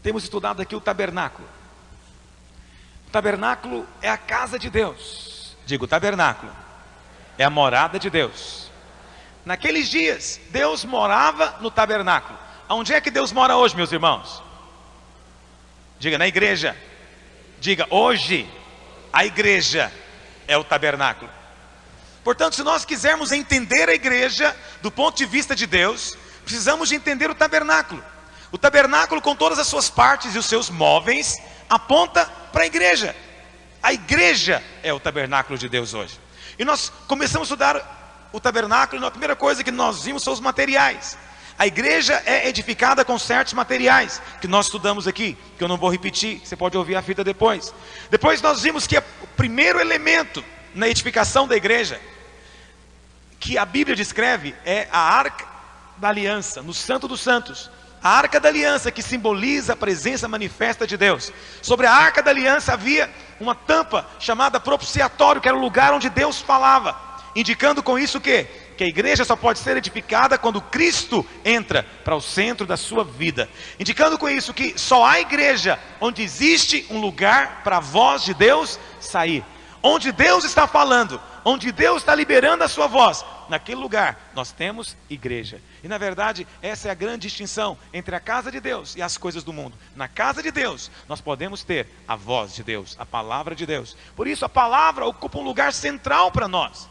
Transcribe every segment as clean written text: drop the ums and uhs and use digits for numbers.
Temos estudado aqui o tabernáculo. O tabernáculo é a casa de Deus. Digo, o tabernáculo é a morada de Deus. Naqueles dias, Deus morava no tabernáculo. Onde é que Deus mora hoje, meus irmãos? Diga, na igreja. Diga, hoje, a igreja é o tabernáculo. Portanto, se nós quisermos entender a igreja do ponto de vista de Deus, precisamos de entender o tabernáculo. O tabernáculo, com todas as suas partes e os seus móveis, aponta para a igreja. A igreja é o tabernáculo de Deus hoje. E nós começamos a estudar o tabernáculo, e a primeira coisa que nós vimos são os materiais. A igreja é edificada com certos materiais, que nós estudamos aqui, que eu não vou repetir, você pode ouvir a fita depois. Depois nós vimos que o primeiro elemento na edificação da igreja, que a Bíblia descreve, é a Arca da Aliança, no Santo dos Santos. A Arca da Aliança, que simboliza a presença manifesta de Deus. Sobre a Arca da Aliança havia uma tampa chamada propiciatório, que era o lugar onde Deus falava, indicando com isso que a igreja só pode ser edificada quando Cristo entra para o centro da sua vida. Indicando com isso que só há igreja onde existe um lugar para a voz de Deus sair. Onde Deus está falando, onde Deus está liberando a sua voz, naquele lugar nós temos igreja. E na verdade essa é a grande distinção entre a casa de Deus e as coisas do mundo. Na casa de Deus nós podemos ter a voz de Deus, a palavra de Deus. Por isso a palavra ocupa um lugar central para nós.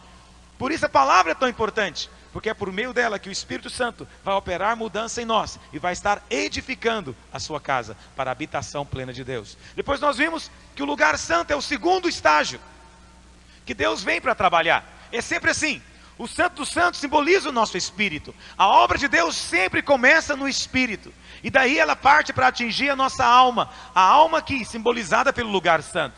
Por isso a palavra é tão importante, porque é por meio dela que o Espírito Santo vai operar mudança em nós e vai estar edificando a sua casa para a habitação plena de Deus. Depois nós vimos que o lugar santo é o segundo estágio que Deus vem para trabalhar. É sempre assim. O Santo dos Santos simboliza o nosso espírito. A obra de Deus sempre começa no espírito, e daí ela parte para atingir a nossa alma. A alma aqui simbolizada pelo lugar santo.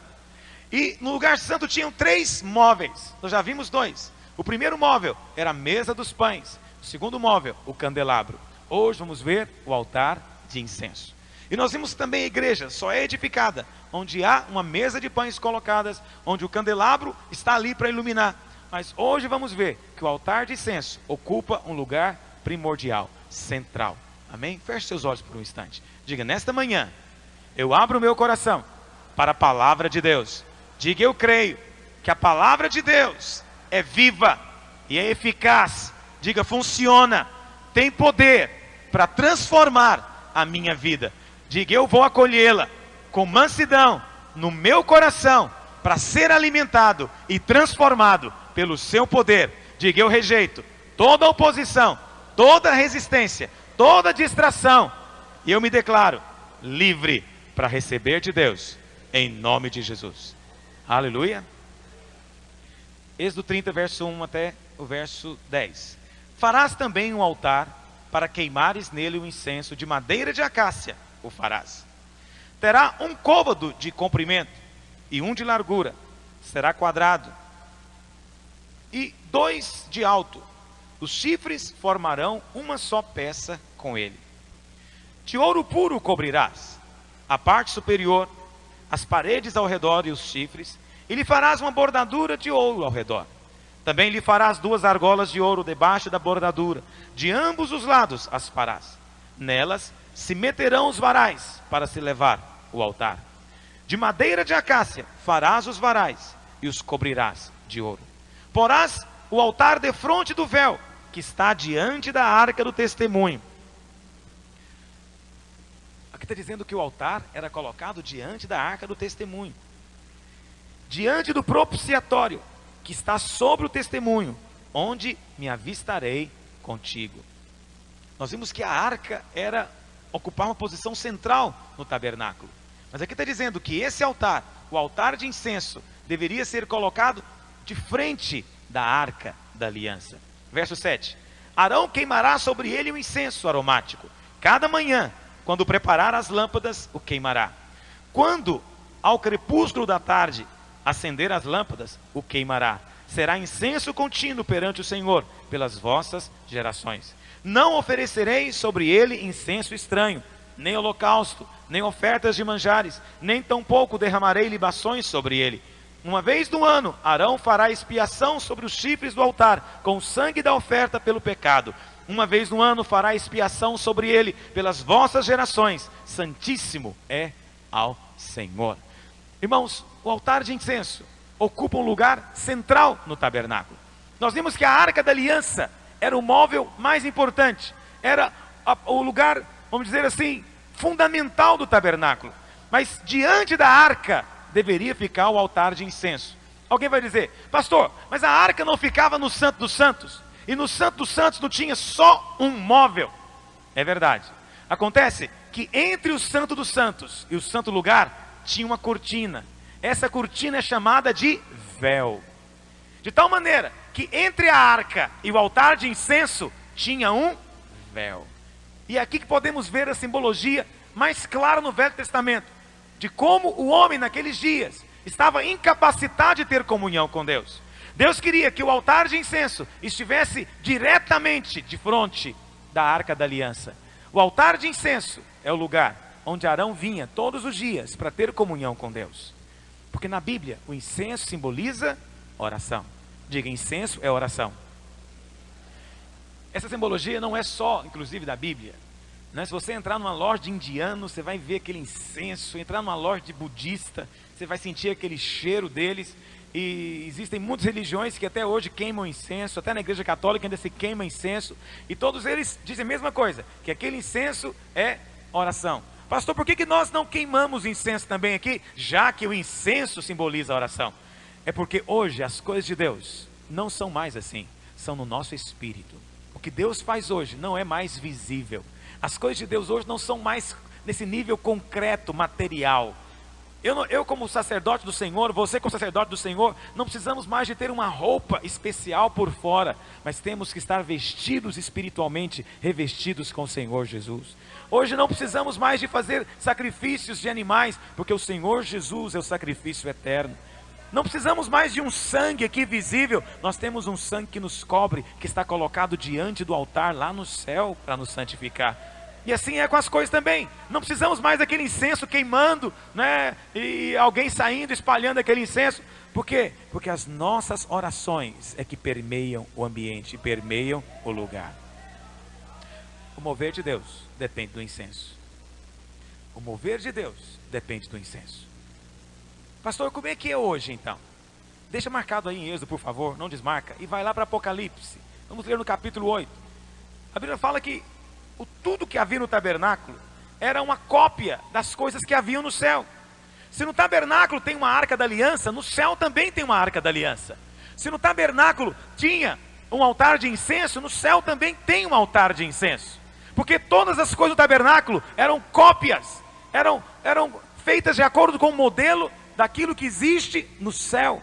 E no lugar santo tinham 3 móveis. Nós já vimos 2. O primeiro móvel era a mesa dos pães. O segundo móvel, o candelabro. Hoje vamos ver o altar de incenso. E nós vimos também a igreja só é edificada onde há uma mesa de pães colocadas, onde o candelabro está ali para iluminar. Mas hoje vamos ver que o altar de incenso ocupa um lugar primordial, central. Amém? Feche seus olhos por um instante. Diga, nesta manhã, eu abro o meu coração para a palavra de Deus. Diga, eu creio que a palavra de Deus é viva e é eficaz. Diga, funciona, tem poder para transformar a minha vida. Diga, eu vou acolhê-la com mansidão no meu coração para ser alimentado e transformado pelo seu poder. Diga, eu rejeito toda oposição, toda resistência, toda distração, e eu me declaro livre para receber de Deus, em nome de Jesus. Aleluia. Êxodo 30, verso 1 até o verso 10. Farás também um altar para queimares nele o incenso, de madeira de acácia o farás. Terá um côvado de comprimento e um de largura, será quadrado, e 2 de alto. Os chifres formarão uma só peça com ele. De ouro puro cobrirás a parte superior, as paredes ao redor e os chifres, e lhe farás uma bordadura de ouro ao redor. Também lhe farás 2 argolas de ouro debaixo da bordadura, de ambos os lados as farás. Nelas se meterão os varais para se levar o altar. De madeira de acácia farás os varais e os cobrirás de ouro. Porás o altar defronte do véu, que está diante da arca do testemunho. Aqui está dizendo que o altar era colocado diante da arca do testemunho, diante do propiciatório, que está sobre o testemunho, onde me avistarei contigo. Nós vimos que a arca era ocupar uma posição central no tabernáculo. Mas aqui está dizendo que esse altar, o altar de incenso, deveria ser colocado de frente da arca da aliança. Verso 7. Arão queimará sobre ele o incenso aromático. Cada manhã, quando preparar as lâmpadas, o queimará. Quando, ao crepúsculo da tarde, acender as lâmpadas, o queimará. Será incenso contínuo perante o Senhor, pelas vossas gerações. Não oferecereis sobre ele incenso estranho, nem holocausto, nem ofertas de manjares, nem tampouco derramarei libações sobre ele. Uma vez no ano, Arão fará expiação sobre os chifres do altar, com o sangue da oferta pelo pecado. uma vez no ano fará expiação sobre ele pelas vossas gerações. Santíssimo é ao Senhor. Irmãos, o altar de incenso ocupa um lugar central no tabernáculo. Nós vimos que a Arca da Aliança era o móvel mais importante, era o lugar, vamos dizer assim, fundamental do tabernáculo. Mas diante da arca deveria ficar o altar de incenso. Alguém vai dizer: pastor, mas a arca não ficava no Santo dos Santos? E no Santo dos Santos não tinha só um móvel? É verdade. Acontece que entre o Santo dos Santos e o Santo Lugar tinha uma cortina. Essa cortina é chamada de véu. De tal maneira que entre a arca e o altar de incenso tinha um véu. E é aqui que podemos ver a simbologia mais clara no Velho Testamento, de como o homem naqueles dias estava incapacitado de ter comunhão com Deus. Deus queria que o altar de incenso estivesse diretamente de frente da Arca da Aliança. O altar de incenso é o lugar onde Arão vinha todos os dias para ter comunhão com Deus. Porque na Bíblia o incenso simboliza oração. Diga, incenso é oração. Essa simbologia não é só, inclusive, da Bíblia. Se você entrar numa loja de indiano, você vai ver aquele incenso. Entrar numa loja de budista, você vai sentir aquele cheiro deles. E existem muitas religiões que até hoje queimam incenso. Até na igreja católica ainda se queima incenso. E todos eles dizem a mesma coisa, que aquele incenso é oração. Pastor, por que nós não queimamos incenso também aqui, já que o incenso simboliza a oração? É porque hoje as coisas de Deus não são mais assim, são no nosso espírito. O que Deus faz hoje não é mais visível. As coisas de Deus hoje não são mais nesse nível concreto, material. Eu como sacerdote do Senhor, você como sacerdote do Senhor, não precisamos mais de ter uma roupa especial por fora, mas temos que estar vestidos espiritualmente, revestidos com o Senhor Jesus. Hoje não precisamos mais de fazer sacrifícios de animais, porque o Senhor Jesus é o sacrifício eterno. Não precisamos mais de um sangue aqui visível, nós temos um sangue que nos cobre, que está colocado diante do altar lá no céu para nos santificar. E assim é com as coisas também. Não precisamos mais daquele incenso queimando, e alguém saindo, espalhando aquele incenso. Por quê? Porque as nossas orações é que permeiam o ambiente, permeiam o lugar. O mover de Deus depende do incenso. O mover de Deus depende do incenso. Pastor, como é que é hoje então? Deixa marcado aí em Êxodo, por favor, não desmarca. E vai lá para Apocalipse. Vamos ler no capítulo 8. A Bíblia fala que tudo que havia no tabernáculo era uma cópia das coisas que haviam no céu. Se no tabernáculo tem uma arca da aliança, no céu também tem uma arca da aliança. Se no tabernáculo tinha um altar de incenso, no céu também tem um altar de incenso. Porque todas as coisas do tabernáculo eram cópias, eram feitas de acordo com o modelo daquilo que existe no céu.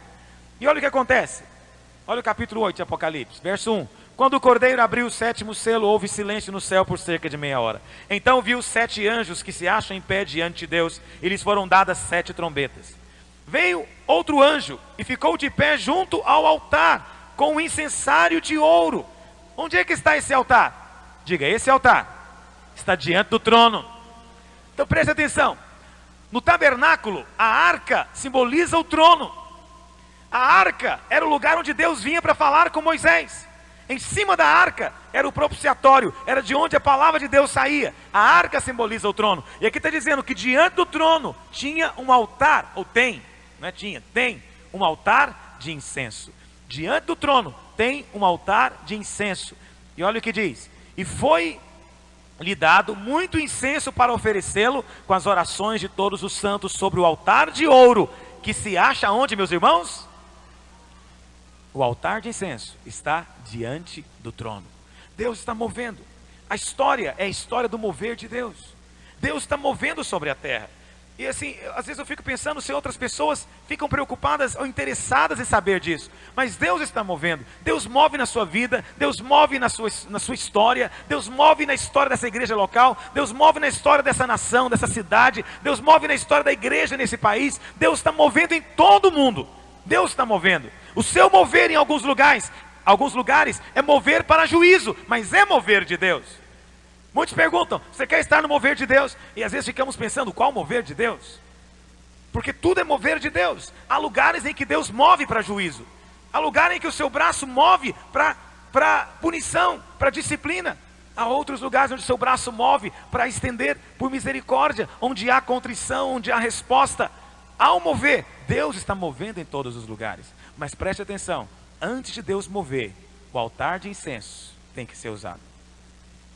E olha o que acontece. Olha o capítulo 8 de Apocalipse, verso 1. Quando o cordeiro abriu o 7º selo, houve silêncio no céu por cerca de meia hora. Então viu 7 anjos que se acham em pé diante de Deus, e lhes foram dadas 7 trombetas. Veio outro anjo e ficou de pé junto ao altar, com um incensário de ouro. Onde é que está esse altar? Diga, esse altar está diante do trono. Então preste atenção. No tabernáculo, a arca simboliza o trono. A arca era o lugar onde Deus vinha para falar com Moisés. Em cima da arca era o propiciatório, era de onde a palavra de Deus saía. A arca simboliza o trono. E aqui está dizendo que diante do trono tinha um altar, ou tem, não é tinha, tem um altar de incenso. Diante do trono tem um altar de incenso. E olha o que diz: e foi lhe dado muito incenso para oferecê-lo com as orações de todos os santos sobre o altar de ouro, que se acha onde, meus irmãos? O altar de incenso está diante do trono. Deus está movendo. A história é a história do mover de Deus. Deus está movendo sobre a terra. E assim, às vezes eu fico pensando se outras pessoas ficam preocupadas ou interessadas em saber disso. Mas Deus está movendo. Deus move na sua vida. Deus move na sua história. Deus move na história dessa igreja local. Deus move na história dessa nação, dessa cidade. Deus move na história da igreja nesse país. Deus está movendo em todo o mundo. Deus está movendo. O seu mover em alguns lugares é mover para juízo, mas é mover de Deus. Muitos perguntam, você quer estar no mover de Deus? E às vezes ficamos pensando, qual mover de Deus? Porque tudo é mover de Deus. Há lugares em que Deus move para juízo. Há lugar em que o seu braço move para para punição, para disciplina. Há outros lugares onde seu braço move para estender por misericórdia, onde há contrição, onde há resposta. Ao mover, Deus está movendo em todos os lugares. Mas preste atenção, antes de Deus mover, o altar de incenso tem que ser usado.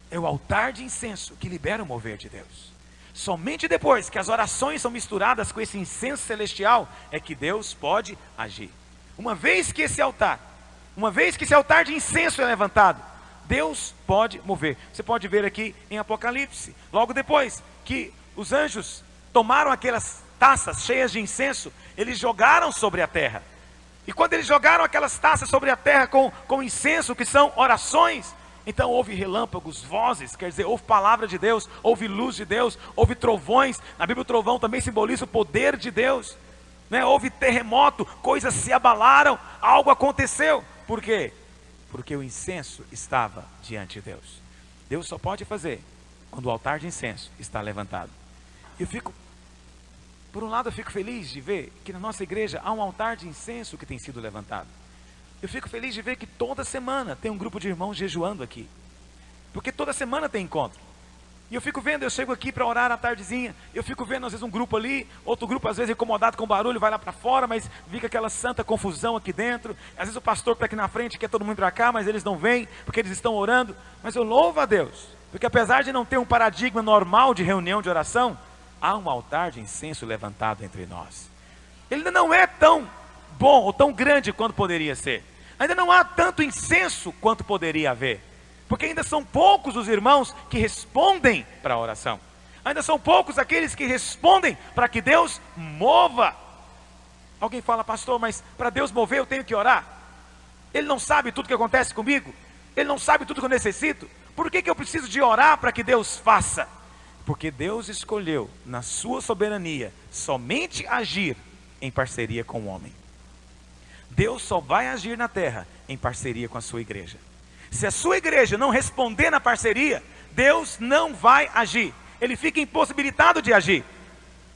É o altar de incenso que libera o mover de Deus. Somente depois que as orações são misturadas com esse incenso celestial, é que Deus pode agir. Uma vez que esse altar de incenso é levantado, Deus pode mover. Você pode ver aqui em Apocalipse, logo depois que os anjos tomaram aquelas taças cheias de incenso, eles jogaram sobre a terra. E quando eles jogaram aquelas taças sobre a terra com incenso, que são orações, então houve relâmpagos, vozes, quer dizer, houve palavra de Deus, houve luz de Deus, houve trovões. Na Bíblia o trovão também simboliza o poder de Deus, né? Houve terremoto, coisas se abalaram, algo aconteceu. Por quê? Porque o incenso estava diante de Deus. Deus só pode fazer quando o altar de incenso está levantado. Por um lado eu fico feliz de ver que na nossa igreja há um altar de incenso que tem sido levantado. Eu fico feliz de ver que toda semana tem um grupo de irmãos jejuando aqui. Porque toda semana tem encontro. E eu fico vendo, eu chego aqui para orar à tardezinha, eu fico vendo às vezes um grupo ali, outro grupo às vezes incomodado com o barulho, vai lá para fora, mas fica aquela santa confusão aqui dentro. Às vezes o pastor está aqui na frente, quer todo mundo para cá, mas eles não vêm, porque eles estão orando. Mas eu louvo a Deus, porque apesar de não ter um paradigma normal de reunião de oração, há um altar de incenso levantado entre nós. Ele ainda não é tão bom ou tão grande quanto poderia ser. Ainda não há tanto incenso quanto poderia haver. Porque ainda são poucos os irmãos que respondem para a oração. Ainda são poucos aqueles que respondem para que Deus mova. Alguém fala, pastor, mas para Deus mover eu tenho que orar. Ele não sabe tudo que acontece comigo. Ele não sabe tudo que eu necessito. Por que eu preciso de orar para que Deus faça? Porque Deus escolheu, na sua soberania, somente agir em parceria com o homem. Deus só vai agir na terra em parceria com a sua igreja. Se a sua igreja não responder na parceria, Deus não vai agir. Ele fica impossibilitado de agir.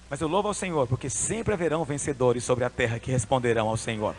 Mas eu louvo ao Senhor, porque sempre haverão vencedores sobre a terra que responderão ao Senhor.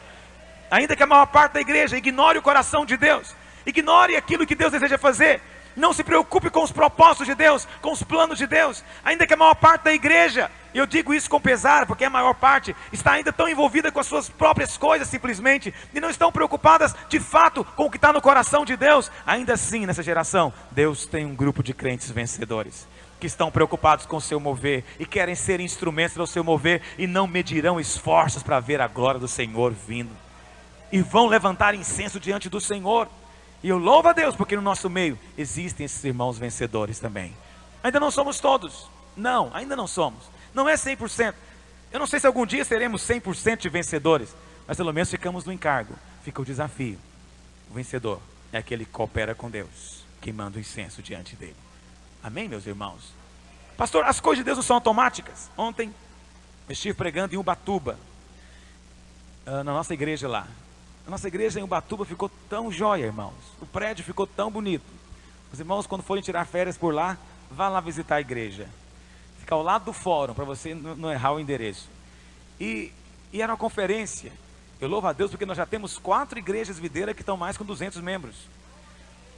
Ainda que a maior parte da igreja ignore o coração de Deus, ignore aquilo que Deus deseja fazer, não se preocupe com os propósitos de Deus, com os planos de Deus. Ainda que a maior parte da igreja, e eu digo isso com pesar, porque a maior parte está ainda tão envolvida com as suas próprias coisas simplesmente, e não estão preocupadas de fato com o que está no coração de Deus. Ainda assim, nessa geração, Deus tem um grupo de crentes vencedores, que estão preocupados com o seu mover, e querem ser instrumentos do seu mover, e não medirão esforços para ver a glória do Senhor vindo, e vão levantar incenso diante do Senhor. E eu louvo a Deus, porque no nosso meio existem esses irmãos vencedores também. Ainda não somos todos. Não, ainda não somos. Não é 100%. Eu não sei se algum dia seremos 100% de vencedores, mas pelo menos ficamos no encargo. Fica o desafio. O vencedor é aquele que coopera com Deus, queimando o incenso diante dele. Amém, meus irmãos? Pastor, as coisas de Deus não são automáticas. Ontem eu estive pregando em Ubatuba, na nossa igreja lá. A nossa igreja em Ubatuba ficou tão jóia, irmãos. O prédio ficou tão bonito. Os irmãos, quando forem tirar férias por lá, vá lá visitar a igreja. Fica ao lado do fórum, para você não errar o endereço. E era uma conferência. Eu louvo a Deus porque nós já temos 4 igrejas videiras que estão mais com 200 membros.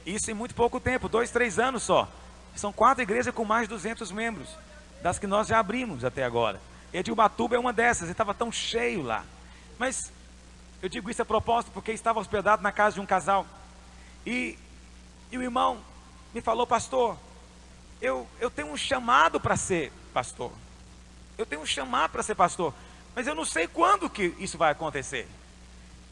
Isso em muito pouco tempo, 2, 3 anos só. São 4 igrejas com mais de 200 membros, das que nós já abrimos até agora. E a de Ubatuba é uma dessas, e estava tão cheio lá. Mas eu digo isso a propósito porque estava hospedado na casa de um casal. E o irmão me falou, pastor, eu tenho um chamado para ser pastor. Eu tenho um chamado para ser pastor, mas eu não sei quando que isso vai acontecer.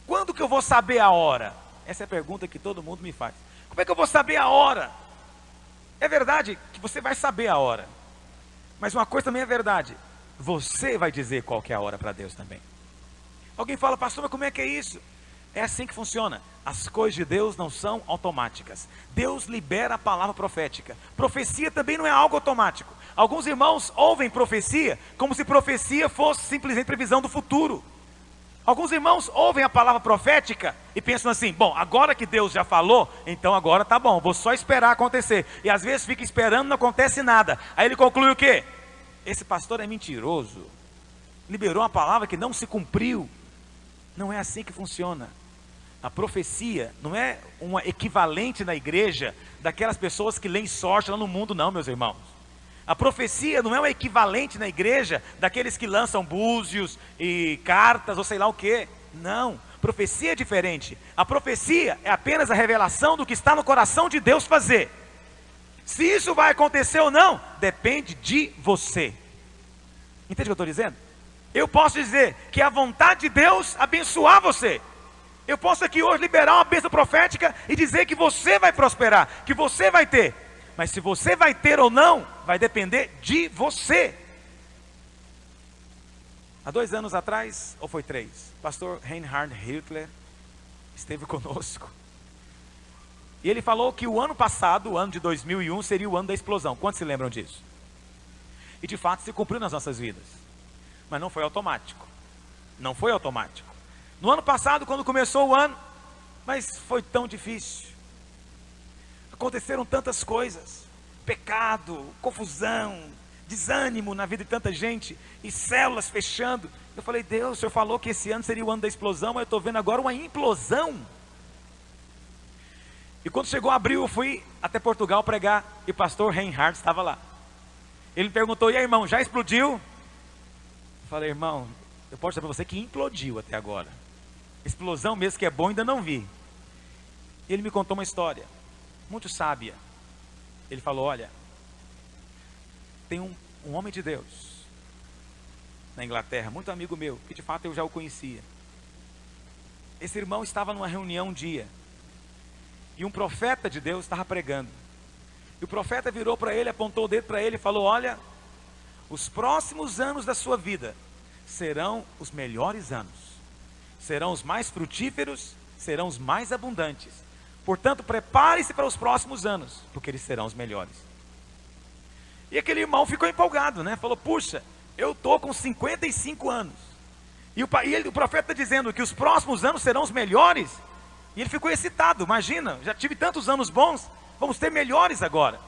Quando que eu vou saber a hora? Essa é a pergunta que todo mundo me faz. Como é que eu vou saber a hora? É verdade que você vai saber a hora, mas uma coisa também é verdade, você vai dizer qual que é a hora para Deus também. Alguém fala, pastor, mas como é que é isso? É assim que funciona. As coisas de Deus não são automáticas. Deus libera a palavra profética. Profecia também não é algo automático. Alguns irmãos ouvem profecia como se profecia fosse simplesmente previsão do futuro. Alguns irmãos ouvem a palavra profética e pensam assim, bom, agora que Deus já falou, então agora tá bom, vou só esperar acontecer. E às vezes fica esperando, não acontece nada. Aí ele conclui o quê? Esse pastor é mentiroso. Liberou uma palavra que não se cumpriu. Não é assim que funciona. A profecia não é uma equivalente na igreja daquelas pessoas que leem sorte lá no mundo, não, meus irmãos. A profecia não é um equivalente na igreja daqueles que lançam búzios e cartas ou sei lá o que. Não, profecia é diferente. A profecia é apenas a revelação do que está no coração de Deus fazer. Se isso vai acontecer ou não, depende de você. Entende o que eu estou dizendo? Eu posso dizer que é a vontade de Deus abençoar você. Eu posso aqui hoje liberar uma bênção profética e dizer que você vai prosperar, que você vai ter. Mas se você vai ter ou não, vai depender de você. Há 2 anos atrás, ou foi 3, pastor Reinhard Hitler esteve conosco. E ele falou que o ano passado, o ano de 2001, seria o ano da explosão. Quantos se lembram disso? E de fato se cumpriu nas nossas vidas. Mas não foi automático. Não foi automático. No ano passado, quando começou o ano, mas foi tão difícil. Aconteceram tantas coisas. Pecado, confusão, desânimo na vida de tanta gente. E células fechando. Eu falei, Deus, o Senhor falou que esse ano seria o ano da explosão, mas eu estou vendo agora uma implosão. E quando chegou abril, eu fui até Portugal pregar. E o pastor Reinhard estava lá. Ele me perguntou, e aí, irmão, já explodiu? Eu falei, irmão, eu posso dizer para você que implodiu até agora. Explosão mesmo que é bom, ainda não vi. Ele me contou uma história muito sábia. Ele falou, olha, tem um homem de Deus na Inglaterra, muito amigo meu, que de fato eu já o conhecia. Esse irmão estava numa reunião um dia, e um profeta de Deus estava pregando. E o profeta virou para ele, apontou o dedo para ele e falou, olha, os próximos anos da sua vida serão os melhores anos. Serão os mais frutíferos, serão os mais abundantes. Portanto, prepare-se para os próximos anos, porque eles serão os melhores. E aquele irmão ficou empolgado, né? Falou, puxa, eu estou com 55 anos. E o profeta está dizendo que os próximos anos serão os melhores. E ele ficou excitado, imagina, já tive tantos anos bons, vamos ter melhores agora.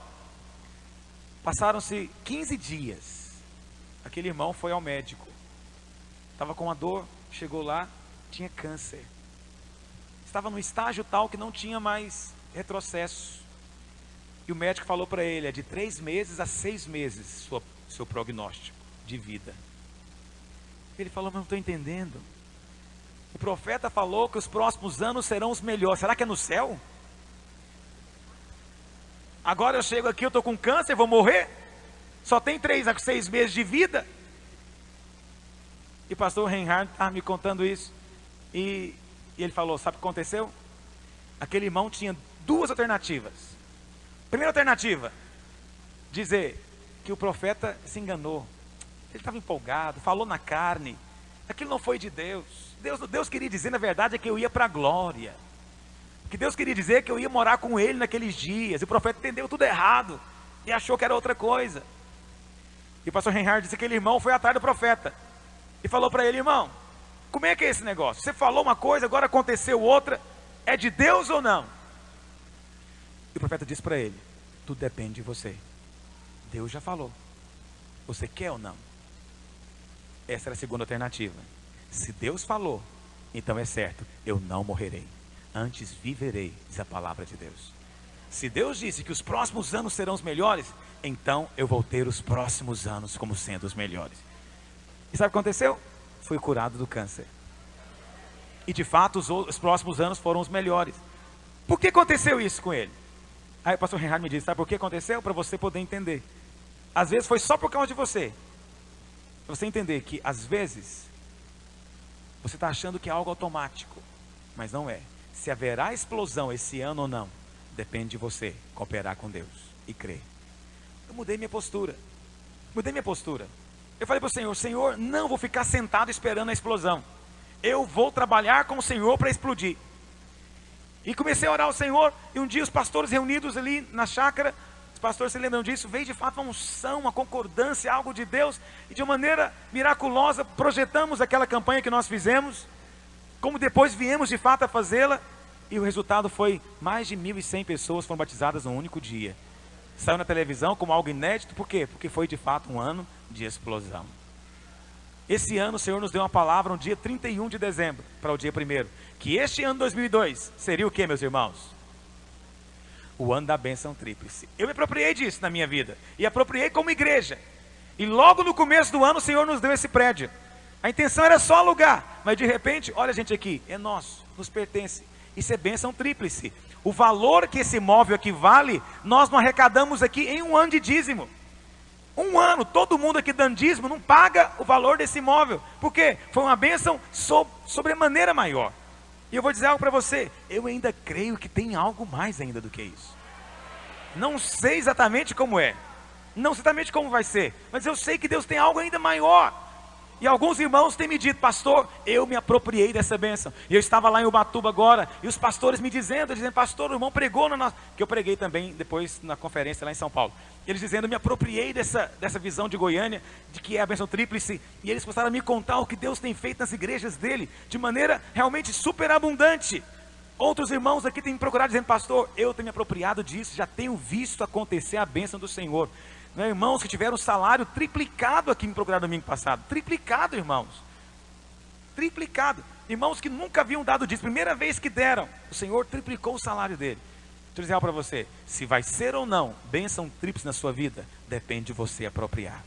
Passaram-se 15 dias. Aquele irmão foi ao médico. Estava com uma dor, chegou lá, tinha câncer. Estava num estágio tal que não tinha mais retrocesso. E o médico falou para ele, é de 3 meses a 6 meses seu prognóstico de vida. Ele falou, mas não estou entendendo. O profeta falou que os próximos anos serão os melhores. Será que é no céu? Agora eu chego aqui, eu estou com câncer, vou morrer? Só tem 3 a 6 meses de vida? E o pastor Reinhard estava me contando isso. E ele falou, sabe o que aconteceu? Aquele irmão tinha 2 alternativas. Primeira alternativa, dizer que o profeta se enganou. Ele estava empolgado, falou na carne. Aquilo não foi de Deus. Deus queria dizer, na verdade, é que eu ia para a glória. Que Deus queria dizer que eu ia morar com ele naqueles dias. E o profeta entendeu tudo errado. E achou que era outra coisa. E o pastor Reinhard disse que aquele irmão foi atrás do profeta. E falou para ele, irmão, como é que é esse negócio? Você falou uma coisa, agora aconteceu outra. É de Deus ou não? E o profeta disse para ele, tudo depende de você. Deus já falou. Você quer ou não? Essa era a segunda alternativa. Se Deus falou, então é certo, eu não morrerei. Antes viverei, diz a palavra de Deus. Se Deus disse que os próximos anos serão os melhores, então eu vou ter os próximos anos como sendo os melhores. E sabe o que aconteceu? Fui curado do câncer. E de fato os próximos anos foram os melhores. Por que aconteceu isso com ele? Aí o pastor Reinhard me disse, sabe por que aconteceu? Para você poder entender. Às vezes foi só por causa de você. Para você entender que às vezes você está achando que é algo automático, mas não é. Se haverá explosão esse ano ou não, depende de você cooperar com Deus e crer. Eu mudei minha postura. Eu falei para o Senhor, Senhor, não vou ficar sentado esperando a explosão. Eu vou trabalhar com o Senhor para explodir. E comecei a orar ao Senhor, e um dia os pastores reunidos ali na chácara, os pastores se lembram disso, veio de fato uma unção, uma concordância, algo de Deus, e de uma maneira miraculosa projetamos aquela campanha que nós fizemos, como depois viemos de fato a fazê-la, e o resultado foi mais de 1.100 pessoas foram batizadas num único dia. Saiu na televisão como algo inédito, por quê? Porque foi de fato um ano de explosão. Esse ano o Senhor nos deu uma palavra no dia 31 de dezembro, para o dia 1º, que este ano 2002 seria o que, meus irmãos? O ano da bênção tríplice. Eu me apropriei disso na minha vida, e apropriei como igreja, e logo no começo do ano o Senhor nos deu esse prédio. A intenção era só alugar, mas de repente, olha gente aqui, é nosso, nos pertence. Isso é bênção tríplice. O valor que esse imóvel aqui vale, nós não arrecadamos aqui em um ano de dízimo. Um ano, todo mundo aqui dando dízimo, não paga o valor desse imóvel. Por quê? Foi uma bênção sobremaneira maior. E eu vou dizer algo para você, eu ainda creio que tem algo mais ainda do que isso. Não sei exatamente como é, não sei exatamente como vai ser, mas eu sei que Deus tem algo ainda maior. E alguns irmãos têm me dito, pastor, eu me apropriei dessa bênção. E eu estava lá em Ubatuba agora, e os pastores me dizendo, pastor, o irmão pregou na nossa... Que eu preguei também depois na conferência lá em São Paulo. Eles dizendo, eu me apropriei dessa visão de Goiânia, de que é a bênção tríplice. E eles começaram a me contar o que Deus tem feito nas igrejas dele, de maneira realmente super abundante. Outros irmãos aqui têm me procurado dizendo, pastor, eu tenho me apropriado disso, já tenho visto acontecer a bênção do Senhor. Né, irmãos que tiveram salário triplicado aqui me procuraram domingo passado. Triplicado, irmãos. Triplicado. Irmãos que nunca haviam dado disso. Primeira vez que deram, o Senhor triplicou o salário dele. Deixa eu dizer algo para você. Se vai ser ou não bênção tríplice na sua vida, depende de você apropriar.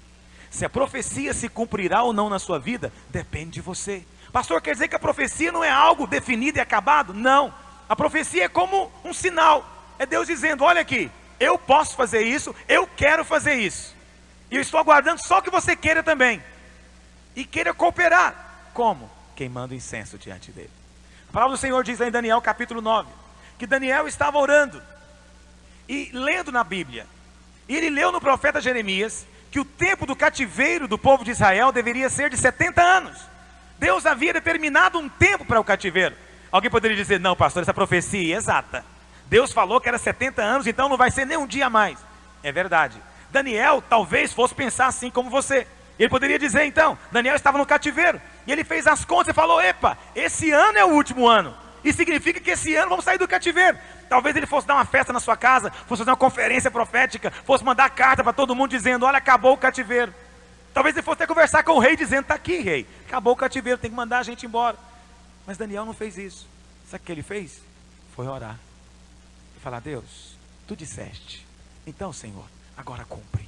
Se a profecia se cumprirá ou não na sua vida, depende de você. Pastor, quer dizer que a profecia não é algo definido e acabado? Não. A profecia é como um sinal. É Deus dizendo, olha aqui. Eu posso fazer isso, eu quero fazer isso. E eu estou aguardando só que você queira também. E queira cooperar. Como? Queimando incenso diante dele. A palavra do Senhor diz aí em Daniel capítulo 9, que Daniel estava orando e lendo na Bíblia. E ele leu no profeta Jeremias que o tempo do cativeiro do povo de Israel deveria ser de 70 anos. Deus havia determinado um tempo para o cativeiro. Alguém poderia dizer, não pastor, essa profecia é exata. Deus falou que era 70 anos, então não vai ser nem um dia a mais. É verdade. Daniel talvez fosse pensar assim como você. Ele poderia dizer então, Daniel estava no cativeiro. E ele fez as contas e falou, epa, esse ano é o último ano. Isso significa que esse ano vamos sair do cativeiro. Talvez ele fosse dar uma festa na sua casa, fosse fazer uma conferência profética, fosse mandar carta para todo mundo dizendo, olha, acabou o cativeiro. Talvez ele fosse até conversar com o rei dizendo, está aqui rei, acabou o cativeiro, tem que mandar a gente embora. Mas Daniel não fez isso. Sabe o que ele fez? Foi orar. Falar, Deus, tu disseste, então Senhor, agora cumpre.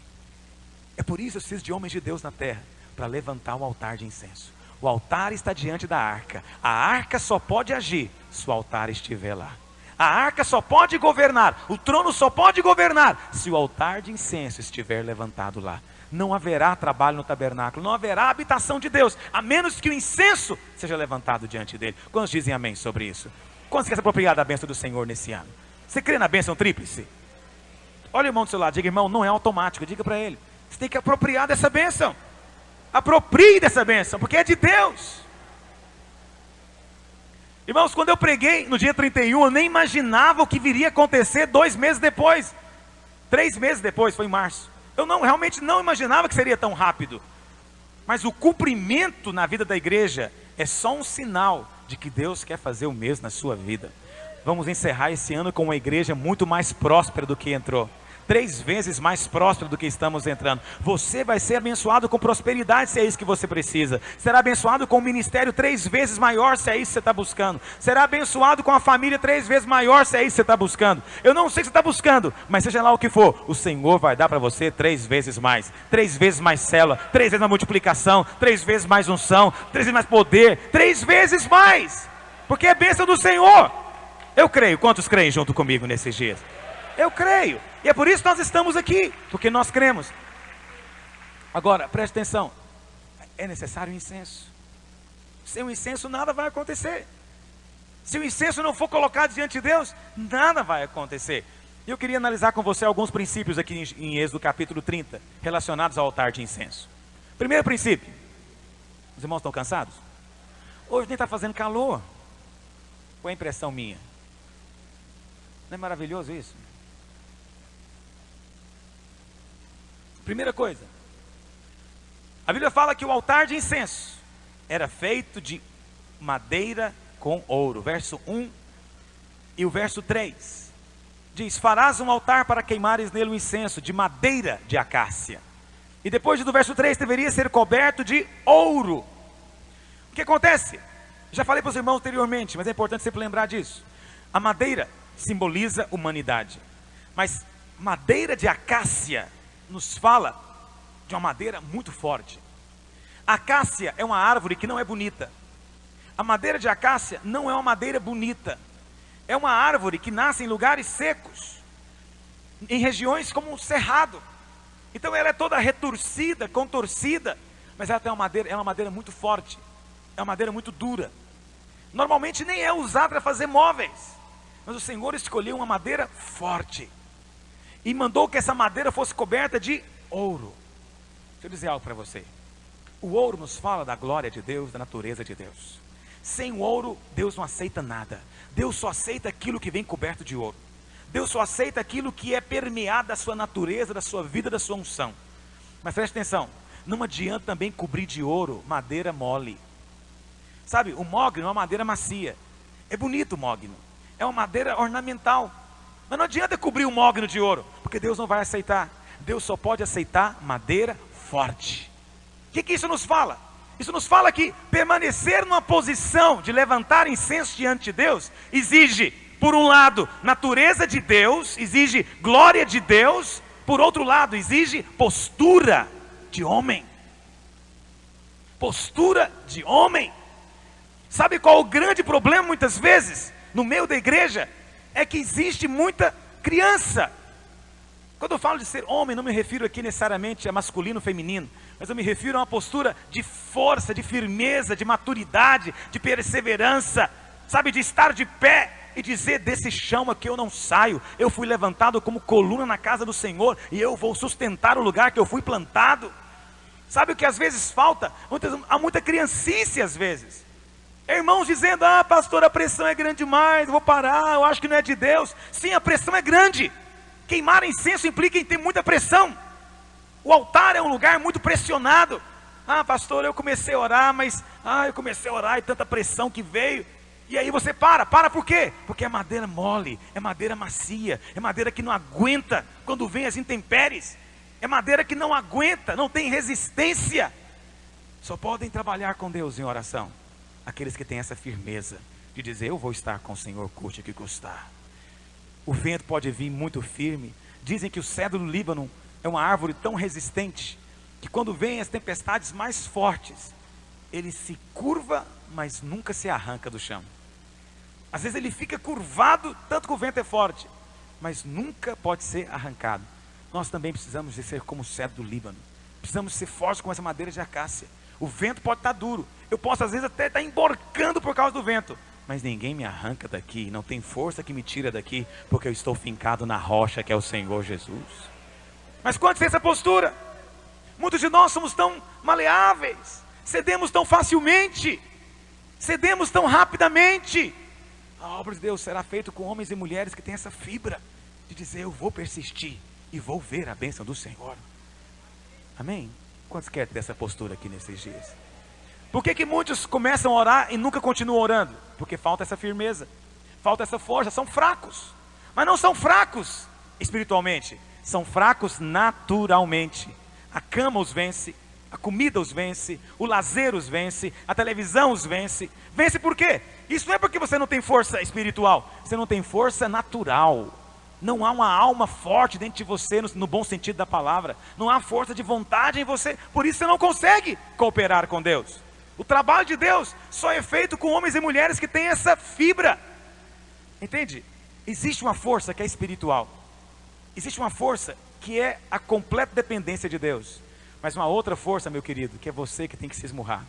É por isso que eu preciso de homens de Deus na terra, para levantar o altar de incenso. O altar está diante da arca. A arca só pode agir se o altar estiver lá. A arca só pode governar, o trono só pode governar se o altar de incenso estiver levantado lá. Não haverá trabalho no tabernáculo, não haverá habitação de Deus, a menos que o incenso seja levantado diante dele. Quantos dizem amém sobre isso? Quantos querem se apropriar da bênção do Senhor nesse ano? Você crê na bênção tríplice? Olha o irmão do seu lado, diga, irmão, não é automático, diga para ele. Você tem que apropriar dessa bênção. Aproprie dessa bênção, porque é de Deus. Irmãos, quando eu preguei no dia 31, eu nem imaginava o que viria a acontecer 2 meses depois. 3 meses depois, foi em março. Eu realmente não imaginava que seria tão rápido. Mas o cumprimento na vida da igreja é só um sinal de que Deus quer fazer o mesmo na sua vida. Vamos encerrar esse ano com uma igreja muito mais próspera do que entrou. 3 vezes mais próspera do que estamos entrando. Você vai ser abençoado com prosperidade se é isso que você precisa. Será abençoado com um ministério 3 vezes maior se é isso que você está buscando. Será abençoado com a família 3 vezes maior se é isso que você está buscando. Eu não sei o que você está buscando, mas seja lá o que for, o Senhor vai dar para você 3 vezes mais. 3 vezes mais célula, 3 vezes mais multiplicação, 3 vezes mais unção, 3 vezes mais poder, 3 vezes mais. Porque é bênção do Senhor. Eu creio. Quantos creem junto comigo nesses dias? Eu creio. E é por isso que nós estamos aqui, porque nós cremos. Agora, preste atenção. É necessário incenso. Sem o incenso nada vai acontecer. Se o incenso não for colocado diante de Deus, nada vai acontecer. Eu queria analisar com você alguns princípios aqui em Êxodo capítulo 30, relacionados ao altar de incenso. Primeiro princípio. Os irmãos estão cansados? Hoje nem está fazendo calor. Qual é a impressão minha? Não é maravilhoso isso? Primeira coisa, a Bíblia fala que o altar de incenso era feito de madeira com ouro. Verso 1 e o verso 3 diz: farás um altar para queimares nele o incenso de madeira de acácia. E depois do verso 3, deveria ser coberto de ouro. O que acontece? Já falei para os irmãos anteriormente, mas é importante sempre lembrar disso. A madeira simboliza humanidade. Mas madeira de acácia nos fala de uma madeira muito forte. A acácia é uma árvore que não é bonita. A madeira de acácia não é uma madeira bonita. É uma árvore que nasce em lugares secos, em regiões como o cerrado. Então ela é toda retorcida, contorcida, mas ela tem é uma madeira muito forte. É uma madeira muito dura. Normalmente nem é usada para fazer móveis, mas o Senhor escolheu uma madeira forte e mandou que essa madeira fosse coberta de ouro. Deixa eu dizer algo para você. O ouro nos fala da glória de Deus, da natureza de Deus. Sem o ouro, Deus não aceita nada. Deus só aceita aquilo que vem coberto de ouro. Deus só aceita aquilo que é permeado da sua natureza, da sua vida, da sua unção. Mas preste atenção, não adianta também cobrir de ouro madeira mole. Sabe, o mogno é uma madeira macia. É bonito o mogno. É uma madeira ornamental. Mas não adianta cobrir o mogno de ouro, porque Deus não vai aceitar. Deus só pode aceitar madeira forte. O que isso nos fala? Isso nos fala que permanecer numa posição de levantar incenso diante de Deus exige, por um lado, natureza de Deus, exige glória de Deus, por outro lado, exige postura de homem. Postura de homem. Sabe qual o grande problema muitas vezes no meio da igreja? É que existe muita criança. Quando eu falo de ser homem, não me refiro aqui necessariamente a masculino ou feminino, mas eu me refiro a uma postura de força, de firmeza, de maturidade, de perseverança, sabe, de estar de pé e dizer: desse chão aqui eu não saio, eu fui levantado como coluna na casa do Senhor e eu vou sustentar o lugar que eu fui plantado. Sabe o que às vezes falta? Há muita criancice às vezes. Irmãos dizendo: ah, pastor, a pressão é grande demais, eu vou parar, eu acho que não é de Deus. Sim, a pressão é grande. Queimar incenso implica em ter muita pressão. O altar é um lugar muito pressionado. Ah, pastor, eu comecei a orar, mas eu comecei a orar e tanta pressão que veio. E aí você para por quê? Porque é madeira mole, é madeira macia, é madeira que não aguenta quando vem as intempéries. É madeira que não aguenta, não tem resistência. Só podem trabalhar com Deus em oração aqueles que têm essa firmeza de dizer: eu vou estar com o Senhor, custe o que custar. O vento pode vir muito firme. Dizem que o cedro do Líbano é uma árvore tão resistente que quando vem as tempestades mais fortes, ele se curva, mas nunca se arranca do chão. Às vezes ele fica curvado, tanto que o vento é forte, mas nunca pode ser arrancado. Nós também precisamos de ser como o cedro do Líbano. Precisamos ser fortes como essa madeira de acácia. O vento pode estar duro, eu posso às vezes até estar emborcando por causa do vento, mas ninguém me arranca daqui, não tem força que me tira daqui, porque eu estou fincado na rocha que é o Senhor Jesus. Mas quantos têm essa postura? Muitos de nós somos tão maleáveis, cedemos tão facilmente, cedemos tão rapidamente. A obra de Deus será feita com homens e mulheres que têm essa fibra de dizer: eu vou persistir e vou ver a bênção do Senhor. Amém? Quantos querem ter essa postura aqui nesses dias? Por que muitos começam a orar e nunca continuam orando? Porque falta essa firmeza, falta essa força, são fracos. Mas não são fracos espiritualmente, são fracos naturalmente. A cama os vence, a comida os vence, o lazer os vence, a televisão os vence. Vence por quê? Isso não é porque você não tem força espiritual, você não tem força natural. Não há uma alma forte dentro de você, no bom sentido da palavra. Não há força de vontade em você, por isso você não consegue cooperar com Deus. O trabalho de Deus só é feito com homens e mulheres que têm essa fibra. Entende? Existe uma força que é espiritual. Existe uma força que é a completa dependência de Deus. Mas uma outra força, meu querido, que é você que tem que se esmurrar.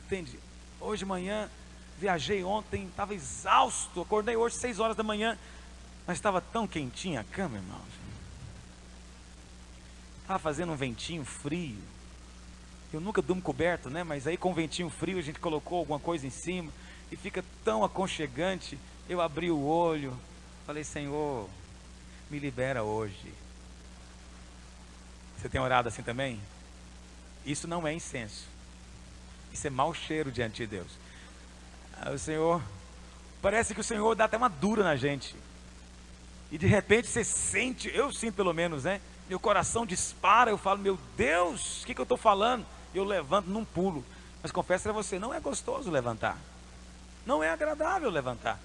Entende? Hoje de manhã, viajei ontem, estava exausto, acordei hoje 6 horas da manhã, mas estava tão quentinha a cama, irmãos. Estava fazendo um ventinho frio. Eu nunca durmo coberto, né? Mas aí com o ventinho frio a gente colocou alguma coisa em cima e fica tão aconchegante. Eu abri o olho, falei: Senhor, me libera hoje. Você tem orado assim também? Isso não é incenso. Isso é mau cheiro diante de Deus. O Senhor, parece que o Senhor dá até uma dura na gente. E de repente você sente, eu sinto pelo menos, né? meu coração dispara, eu falo, meu Deus, o que eu estou falando? Eu levanto num pulo. Mas confesso a você, não é gostoso levantar. Não é agradável levantar.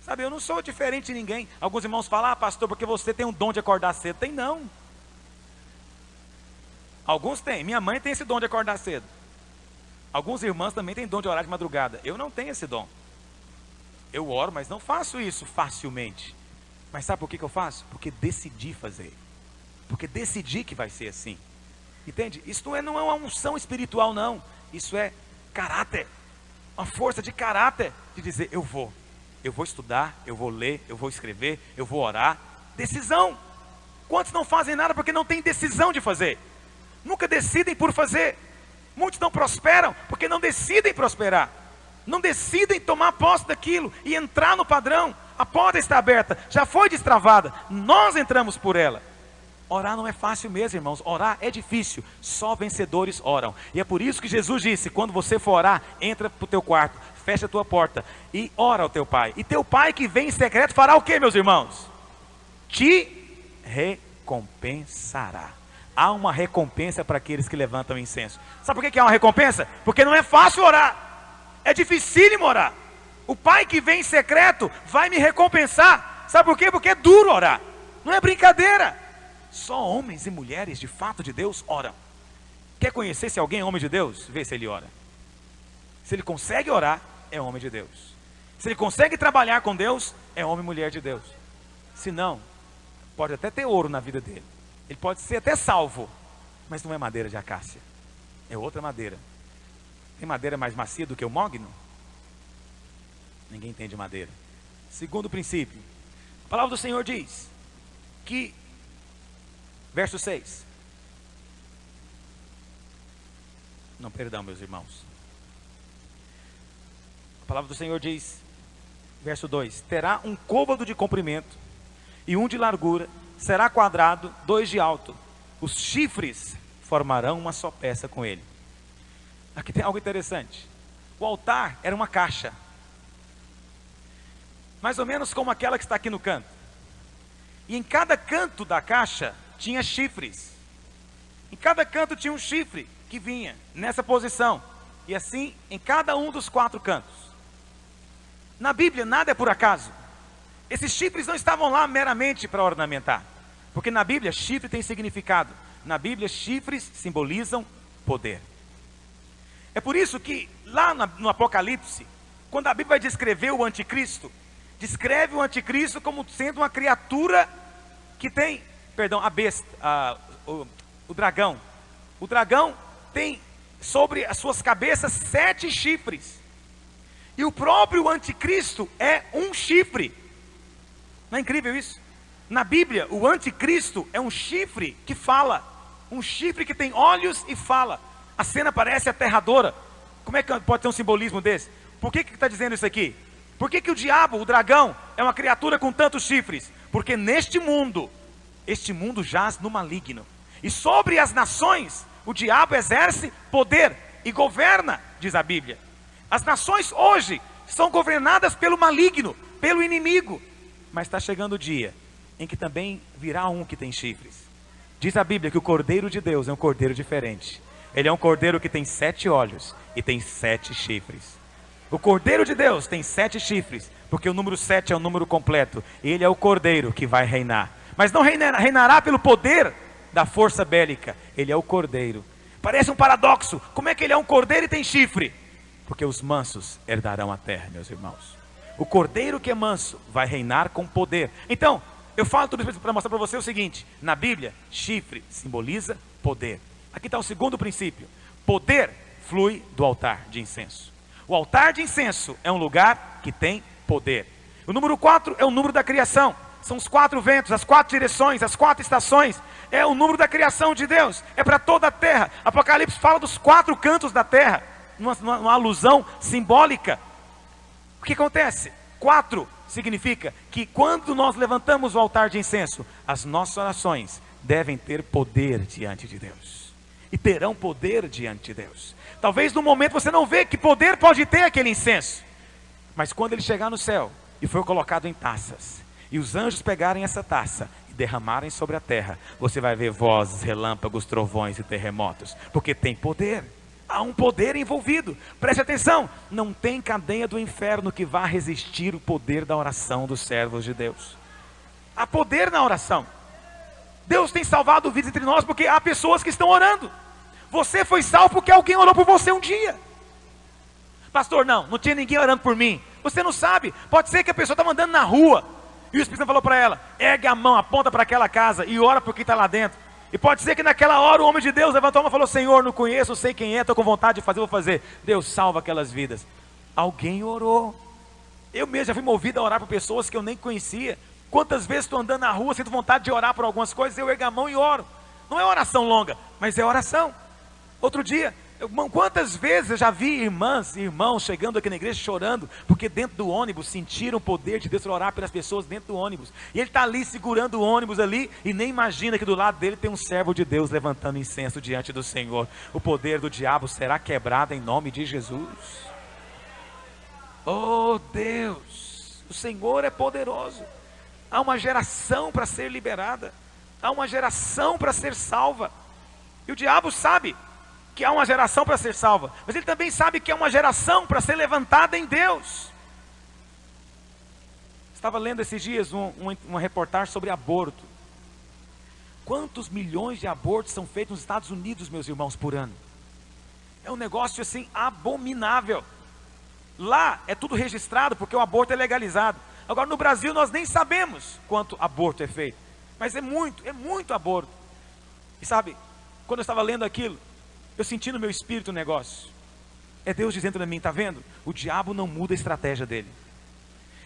Sabe, eu não sou diferente de ninguém. Alguns irmãos falam, pastor, porque você tem um dom de acordar cedo. Tem não. Alguns têm. Minha mãe tem esse dom de acordar cedo. Alguns irmãos também têm dom de orar de madrugada. Eu não tenho esse dom. Eu oro, mas não faço isso facilmente. Mas sabe por que eu faço? Porque decidi fazer. Porque decidi que vai ser assim. Entende? Isso não é uma unção espiritual, não. Isso é caráter. Uma força de caráter. De dizer, eu vou estudar, eu vou ler, eu vou escrever, eu vou orar. Decisão. Quantos não fazem nada porque não têm decisão de fazer? Nunca decidem por fazer. Muitos não prosperam porque não decidem prosperar. Não decidem tomar posse daquilo e entrar no padrão. A porta está aberta, já foi destravada, nós entramos por ela. Orar não é fácil mesmo, irmãos. Orar é difícil, só vencedores oram. E é por isso que Jesus disse, quando você for orar, entra para o teu quarto, fecha a tua porta e ora ao teu pai. E teu pai que vem em secreto fará o que, meus irmãos? Te recompensará. Há uma recompensa para aqueles que levantam incenso. Sabe por que há uma recompensa? Porque não é fácil orar. É dificílimo orar. O pai que vem em secreto vai me recompensar. Sabe por quê? Porque é duro orar. Não é brincadeira. Só homens e mulheres de fato de Deus oram. Quer conhecer se alguém é homem de Deus? Vê se ele ora. Se ele consegue orar, é homem de Deus. Se ele consegue trabalhar com Deus, é homem e mulher de Deus. Se não, pode até ter ouro na vida dele. Ele pode ser até salvo, mas não é madeira de acácia. É outra madeira. Tem madeira mais macia do que o mogno? Ninguém entende madeira. Segundo princípio, a palavra do Senhor diz que, verso 6. Não, perdão, meus irmãos. A palavra do Senhor diz, verso 2: terá um côvado de comprimento e um de largura, será quadrado, 2 de alto. Os chifres formarão uma só peça com ele. Aqui tem algo interessante. O altar era uma caixa, mais ou menos como aquela que está aqui no canto. E em cada canto da caixa tinha chifres. Em cada canto tinha um chifre que vinha nessa posição. E assim em cada um dos 4 cantos. Na Bíblia nada é por acaso. Esses chifres não estavam lá meramente para ornamentar. Porque na Bíblia chifre tem significado. Na Bíblia chifres simbolizam poder. É por isso que lá no Apocalipse, quando a Bíblia vai descrever o anticristo, descreve o anticristo como sendo uma criatura que tem, a besta, o dragão. O dragão tem sobre as suas cabeças 7 chifres. E o próprio anticristo é um chifre. Não é incrível isso? Na Bíblia, o anticristo é um chifre que fala. Um chifre que tem olhos e fala. A cena parece aterradora. Como é que pode ter um simbolismo desse? Por que está dizendo isso aqui? Por que o diabo, o dragão, é uma criatura com tantos chifres? Porque neste mundo, este mundo jaz no maligno. E sobre as nações, o diabo exerce poder e governa, diz a Bíblia. As nações hoje são governadas pelo maligno, pelo inimigo. Mas está chegando o dia em que também virá um que tem chifres. Diz a Bíblia que o Cordeiro de Deus é um cordeiro diferente. Ele é um cordeiro que tem 7 olhos e tem 7 chifres. O Cordeiro de Deus tem 7 chifres, porque o número 7 é o número completo. Ele é o Cordeiro que vai reinar. Mas não reinará pelo poder da força bélica. Ele é o Cordeiro. Parece um paradoxo. Como é que ele é um cordeiro e tem chifre? Porque os mansos herdarão a terra, meus irmãos. O cordeiro que é manso vai reinar com poder. Então, eu falo tudo isso para mostrar para você o seguinte. Na Bíblia, chifre simboliza poder. Aqui está o segundo princípio. Poder flui do altar de incenso. O altar de incenso é um lugar que tem poder. O número 4 é o número da criação. São os 4 ventos, as 4 direções, as 4 estações. É o número da criação de Deus. É para toda a terra. Apocalipse fala dos 4 cantos da terra. Uma alusão simbólica. O que acontece? 4 significa que quando nós levantamos o altar de incenso, as nossas orações devem ter poder diante de Deus. E terão poder diante de Deus. Talvez no momento você não vê que poder pode ter aquele incenso. Mas quando ele chegar no céu e for colocado em taças, e os anjos pegarem essa taça e derramarem sobre a terra, você vai ver vozes, relâmpagos, trovões e terremotos, porque tem poder. Há um poder envolvido. Preste atenção, não tem cadeia do inferno que vá resistir o poder da oração dos servos de Deus. Há poder na oração. Deus tem salvado vidas entre nós porque há pessoas que estão orando. Você foi salvo porque alguém orou por você um dia. Pastor, não tinha ninguém orando por mim. Você não sabe, pode ser que a pessoa estava andando na rua e o Espírito Santo falou para ela: ergue a mão, aponta para aquela casa e ora por quem está lá dentro. E pode ser que naquela hora o homem de Deus levantou a mão e falou: Senhor, não conheço, não sei quem é, estou com vontade de fazer, vou fazer. Deus salva aquelas vidas. Alguém orou. Eu mesmo já fui movido a orar por pessoas que eu nem conhecia. Quantas vezes estou andando na rua, sinto vontade de orar por algumas coisas, eu ergo a mão e oro. Não é oração longa, mas é oração. Outro dia, quantas vezes eu já vi irmãs e irmãos chegando aqui na igreja chorando, porque dentro do ônibus sentiram o poder de Deus para orar pelas pessoas dentro do ônibus. E ele está ali segurando o ônibus ali, e nem imagina que do lado dele tem um servo de Deus levantando incenso diante do Senhor. O poder do diabo será quebrado em nome de Jesus. Oh Deus, o Senhor é poderoso. Há uma geração para ser liberada, há uma geração para ser salva. E o diabo sabe que há uma geração para ser salva, mas ele também sabe que há uma geração para ser levantada em Deus. Estava lendo esses dias uma reportagem sobre aborto. Quantos milhões de abortos são feitos nos Estados Unidos, meus irmãos, por ano? É um negócio assim abominável. Lá é tudo registrado porque o aborto é legalizado. Agora no Brasil nós nem sabemos quanto aborto é feito, mas é muito aborto. E sabe, quando eu estava lendo aquilo, eu senti no meu espírito um negócio. É Deus dizendo para mim: está vendo? O diabo não muda a estratégia dele.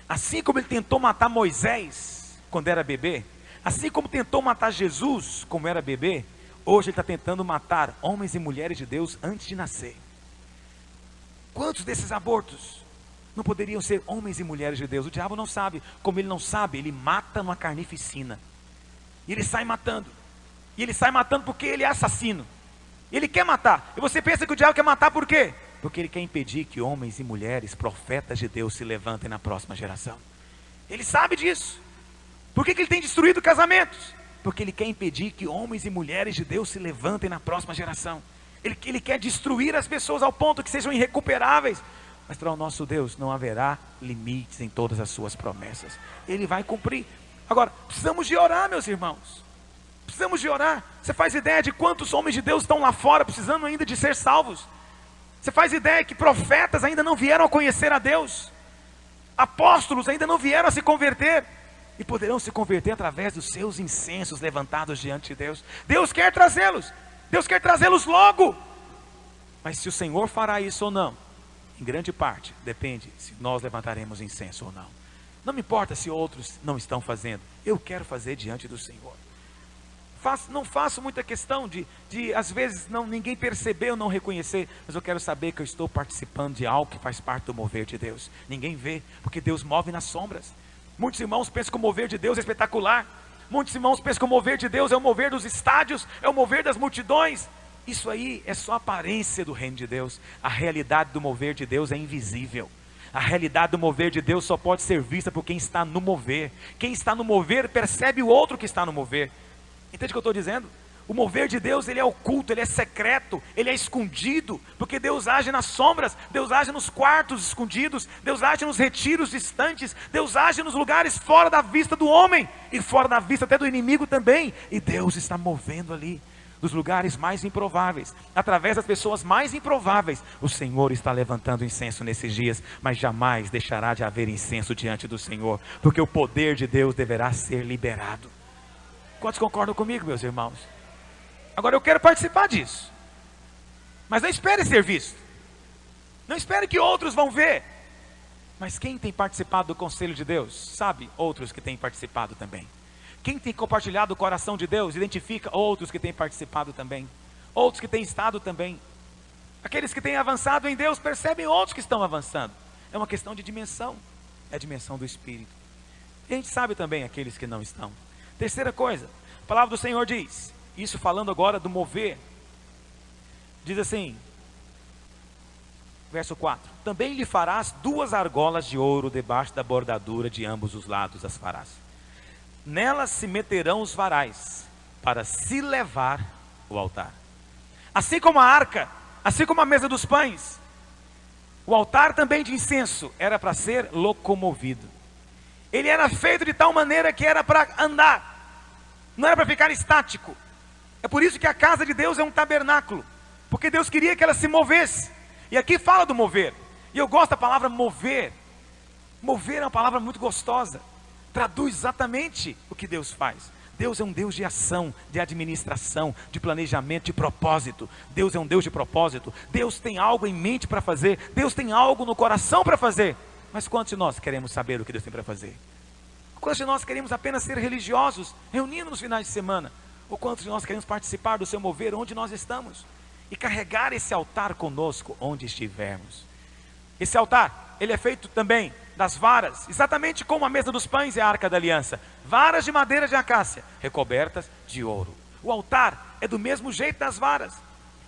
Assim como ele tentou matar Moisés quando era bebê, assim como tentou matar Jesus como era bebê, hoje ele está tentando matar homens e mulheres de Deus antes de nascer. Quantos desses abortos não poderiam ser homens e mulheres de Deus? O diabo não sabe. Como ele não sabe, ele mata numa carnificina. E ele sai matando. E ele sai matando porque ele é assassino. Ele quer matar. E você pensa que o diabo quer matar por quê? Porque ele quer impedir que homens e mulheres, profetas de Deus, se levantem na próxima geração. Ele sabe disso. Por que ele tem destruído casamentos? Porque ele quer impedir que homens e mulheres de Deus se levantem na próxima geração. Ele quer destruir as pessoas ao ponto que sejam irrecuperáveis. Mas para o nosso Deus não haverá limites em todas as suas promessas. Ele vai cumprir. Agora, precisamos de orar, meus irmãos. Precisamos de orar. Você faz ideia de quantos homens de Deus estão lá fora precisando ainda de ser salvos? Você faz ideia que profetas ainda não vieram a conhecer a Deus? Apóstolos ainda não vieram a se converter? E poderão se converter através dos seus incensos levantados diante de Deus. Deus quer trazê-los. Deus quer trazê-los logo. Mas se o Senhor fará isso ou não, em grande parte, depende se nós levantaremos incenso ou não. Não me importa se outros não estão fazendo. Eu quero fazer diante do Senhor. Não faço muita questão de às vezes ninguém perceber ou não reconhecer, mas eu quero saber que eu estou participando de algo que faz parte do mover de Deus. Ninguém vê, porque Deus move nas sombras. Muitos irmãos pensam que o mover de Deus é espetacular. Muitos irmãos pensam que o mover de Deus é o mover dos estádios, é o mover das multidões. Isso aí é só aparência do reino de Deus. A realidade do mover de Deus é invisível. A realidade do mover de Deus só pode ser vista por quem está no mover. Quem está no mover percebe o outro que está no mover. Entende o que eu estou dizendo? O mover de Deus, ele é oculto, ele é secreto, ele é escondido, porque Deus age nas sombras, Deus age nos quartos escondidos, Deus age nos retiros distantes, Deus age nos lugares fora da vista do homem, e fora da vista até do inimigo também, e Deus está movendo ali, nos lugares mais improváveis, através das pessoas mais improváveis, o Senhor está levantando incenso nesses dias, mas jamais deixará de haver incenso diante do Senhor, porque o poder de Deus deverá ser liberado. Quantos concordam comigo, meus irmãos? Agora eu quero participar disso, mas não espere ser visto, não espere que outros vão ver, mas quem tem participado do conselho de Deus, sabe outros que têm participado também. Quem tem compartilhado o coração de Deus, identifica outros que têm participado também, outros que têm estado também. Aqueles que têm avançado em Deus percebem outros que estão avançando. É uma questão de dimensão, é a dimensão do Espírito. E a gente sabe também aqueles que não estão. Terceira coisa, a palavra do Senhor diz, isso falando agora do mover, diz assim, verso 4, também lhe farás 2 argolas de ouro debaixo da bordadura de ambos os lados as farás. Nelas se meterão os varais, para se levar o altar. Assim como a arca, assim como a mesa dos pães, o altar também de incenso era para ser locomovido. Ele era feito de tal maneira que era para andar, não era para ficar estático. É por isso que a casa de Deus é um tabernáculo, porque Deus queria que ela se movesse. E aqui fala do mover, e eu gosto da palavra mover. Mover é uma palavra muito gostosa, traduz exatamente o que Deus faz. Deus é um Deus de ação, de administração, de planejamento, de propósito. Deus é um Deus de propósito. Deus tem algo em mente para fazer, Deus tem algo no coração para fazer. Mas quantos de nós queremos saber o que Deus tem para fazer? Quantos de nós queremos apenas ser religiosos, reunindo nos finais de semana? Ou quantos de nós queremos participar do seu mover onde nós estamos? E carregar esse altar conosco onde estivermos. Esse altar, ele é feito também das varas, exatamente como a mesa dos pães e a arca da aliança. Varas de madeira de acácia, recobertas de ouro. O altar é do mesmo jeito das varas.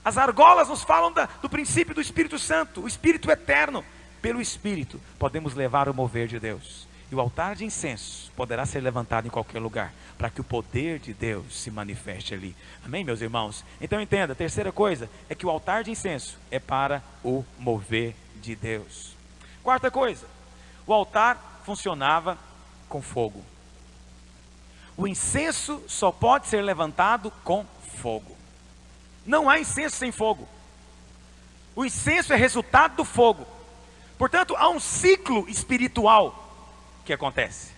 As argolas nos falam do princípio do Espírito Santo, o Espírito eterno. Pelo Espírito podemos levar o mover de Deus. E o altar de incenso poderá ser levantado em qualquer lugar, para que o poder de Deus se manifeste ali. Amém, meus irmãos? Então entenda, a terceira coisa é que o altar de incenso é para o mover de Deus. Quarta coisa, o altar funcionava com fogo. O incenso só pode ser levantado com fogo. Não há incenso sem fogo. O incenso é resultado do fogo. Portanto, há um ciclo espiritual que acontece.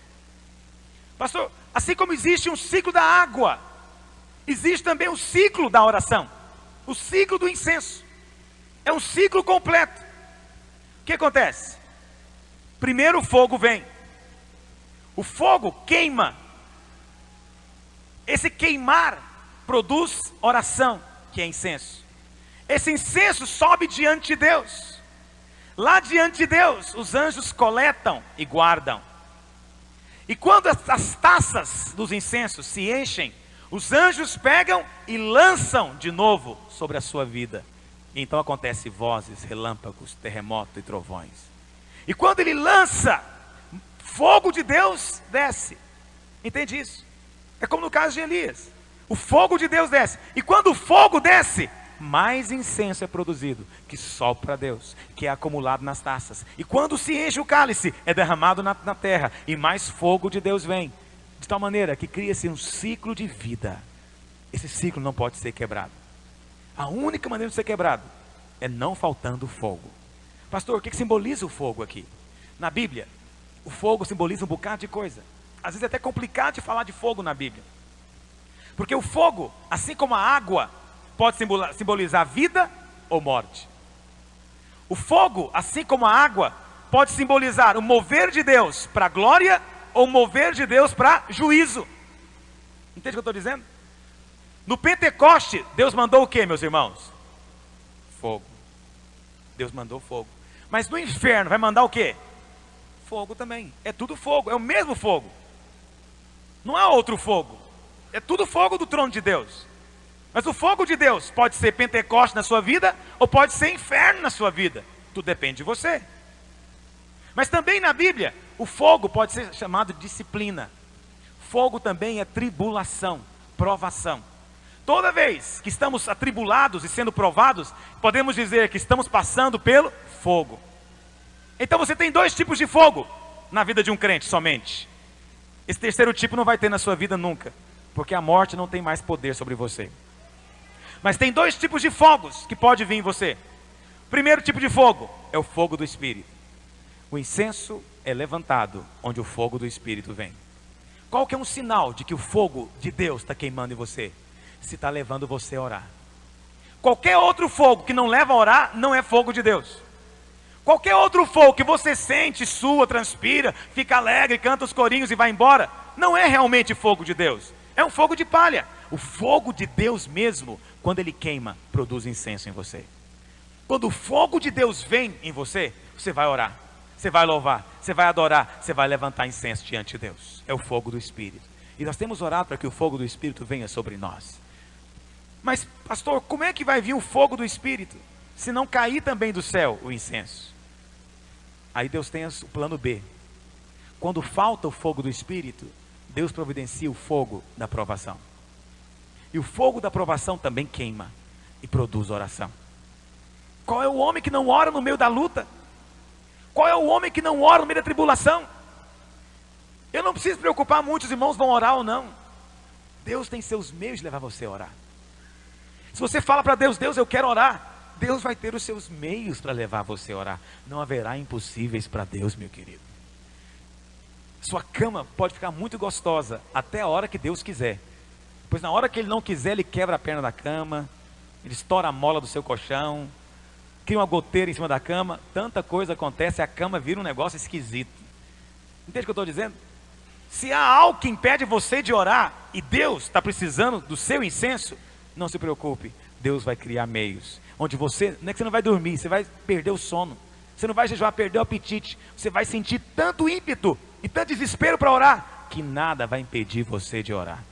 Pastor, assim como existe um ciclo da água, existe também o ciclo da oração. O ciclo do incenso. É um ciclo completo. O que acontece? Primeiro o fogo vem. O fogo queima. Esse queimar produz oração, que é incenso. Esse incenso sobe diante de Deus. Lá diante de Deus, os anjos coletam e guardam. E quando as taças dos incensos se enchem, os anjos pegam e lançam de novo sobre a sua vida. E então acontece vozes, relâmpagos, terremoto e trovões. E quando ele lança, fogo de Deus desce. Entende isso? É como no caso de Elias. O fogo de Deus desce. E quando o fogo desce, mais incenso é produzido, que sobe para Deus, que é acumulado nas taças. E quando se enche o cálice, é derramado na terra, e mais fogo de Deus vem. De tal maneira que cria-se um ciclo de vida. Esse ciclo não pode ser quebrado. A única maneira de ser quebrado é não faltando fogo. Pastor, o que simboliza o fogo aqui? Na Bíblia, o fogo simboliza um bocado de coisa. Às vezes é até complicado de falar de fogo na Bíblia. Porque o fogo, assim como a água, pode simbolizar vida ou morte. O fogo, assim como a água, pode simbolizar o mover de Deus para a glória ou o mover de Deus para juízo. Entende o que eu estou dizendo? No Pentecoste, Deus mandou o que, meus irmãos? Fogo. Deus mandou fogo. Mas no inferno vai mandar o que? Fogo também. É tudo fogo, é o mesmo fogo. Não há outro fogo. É tudo fogo do trono de Deus. Mas o fogo de Deus pode ser Pentecoste na sua vida, ou pode ser inferno na sua vida. Tudo depende de você. Mas também na Bíblia, o fogo pode ser chamado de disciplina. Fogo também é tribulação, provação. Toda vez que estamos atribulados e sendo provados, podemos dizer que estamos passando pelo fogo. Então você tem dois tipos de fogo na vida de um crente somente. Esse terceiro tipo não vai ter na sua vida nunca, porque a morte não tem mais poder sobre você. Mas tem dois tipos de fogos que pode vir em você. O primeiro tipo de fogo é o fogo do Espírito. O incenso é levantado onde o fogo do Espírito vem. Qual que é um sinal de que o fogo de Deus está queimando em você? Se está levando você a orar. Qualquer outro fogo que não leva a orar, não é fogo de Deus. Qualquer outro fogo que você sente, sua, transpira, fica alegre, canta os corinhos e vai embora, não é realmente fogo de Deus. É um fogo de palha. O fogo de Deus mesmo, quando ele queima, produz incenso em você. Quando o fogo de Deus vem em você, você vai orar, você vai louvar, você vai adorar, você vai levantar incenso diante de Deus. É o fogo do Espírito. E nós temos orado para que o fogo do Espírito venha sobre nós. Mas, pastor, como é que vai vir o fogo do Espírito, se não cair também do céu o incenso? Aí Deus tem o plano B. Quando falta o fogo do Espírito, Deus providencia o fogo da provação. E o fogo da provação também queima e produz oração. Qual é o homem que não ora no meio da luta? Qual é o homem que não ora no meio da tribulação? Eu não preciso me preocupar muito, os irmãos vão orar ou não. Deus tem seus meios de levar você a orar. Se você fala para Deus, Deus, eu quero orar, Deus vai ter os seus meios para levar você a orar. Não haverá impossíveis para Deus, meu querido. Sua cama pode ficar muito gostosa até a hora que Deus quiser. Pois na hora que Ele não quiser, Ele quebra a perna da cama, Ele estoura a mola do seu colchão, cria uma goteira em cima da cama, tanta coisa acontece, a cama vira um negócio esquisito. Entende o que eu estou dizendo? Se há algo que impede você de orar, e Deus está precisando do seu incenso, não se preocupe, Deus vai criar meios, onde você, não é que você não vai dormir, você vai perder o sono, você não vai jejuar, perder o apetite, você vai sentir tanto ímpeto e tanto desespero para orar, que nada vai impedir você de orar.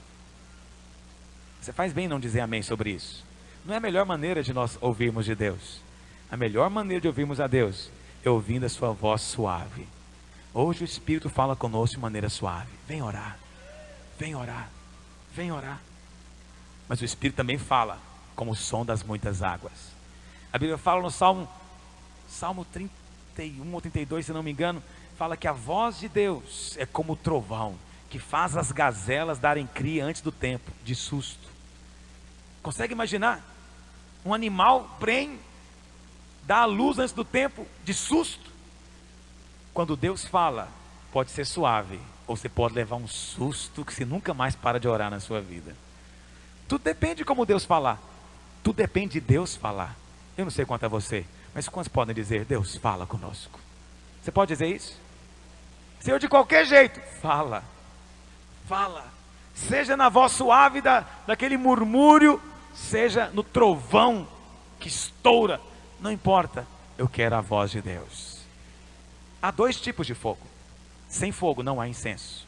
Você faz bem em não dizer amém sobre isso. Não é a melhor maneira de nós ouvirmos de Deus. A melhor maneira de ouvirmos a Deus é ouvindo a sua voz suave. Hoje o Espírito fala conosco de maneira suave. Vem orar, vem orar, vem orar. Mas o Espírito também fala como o som das muitas águas. A Bíblia fala no Salmo 31 ou 32, se não me engano, fala que a voz de Deus é como o trovão, que faz as gazelas darem cria antes do tempo, de susto. Consegue imaginar? Um animal prenhe, dá a luz antes do tempo, de susto. Quando Deus fala, pode ser suave, ou você pode levar um susto que você nunca mais para de orar na sua vida. Tudo depende de como Deus falar. Tudo depende de Deus falar. Eu não sei quanto a você, mas quantos podem dizer, Deus fala conosco? Você pode dizer isso? Senhor, de qualquer jeito, fala. Fala. Seja na voz suave daquele murmúrio, seja no trovão que estoura, não importa, eu quero a voz de Deus. Há dois tipos de fogo. Sem fogo não há incenso.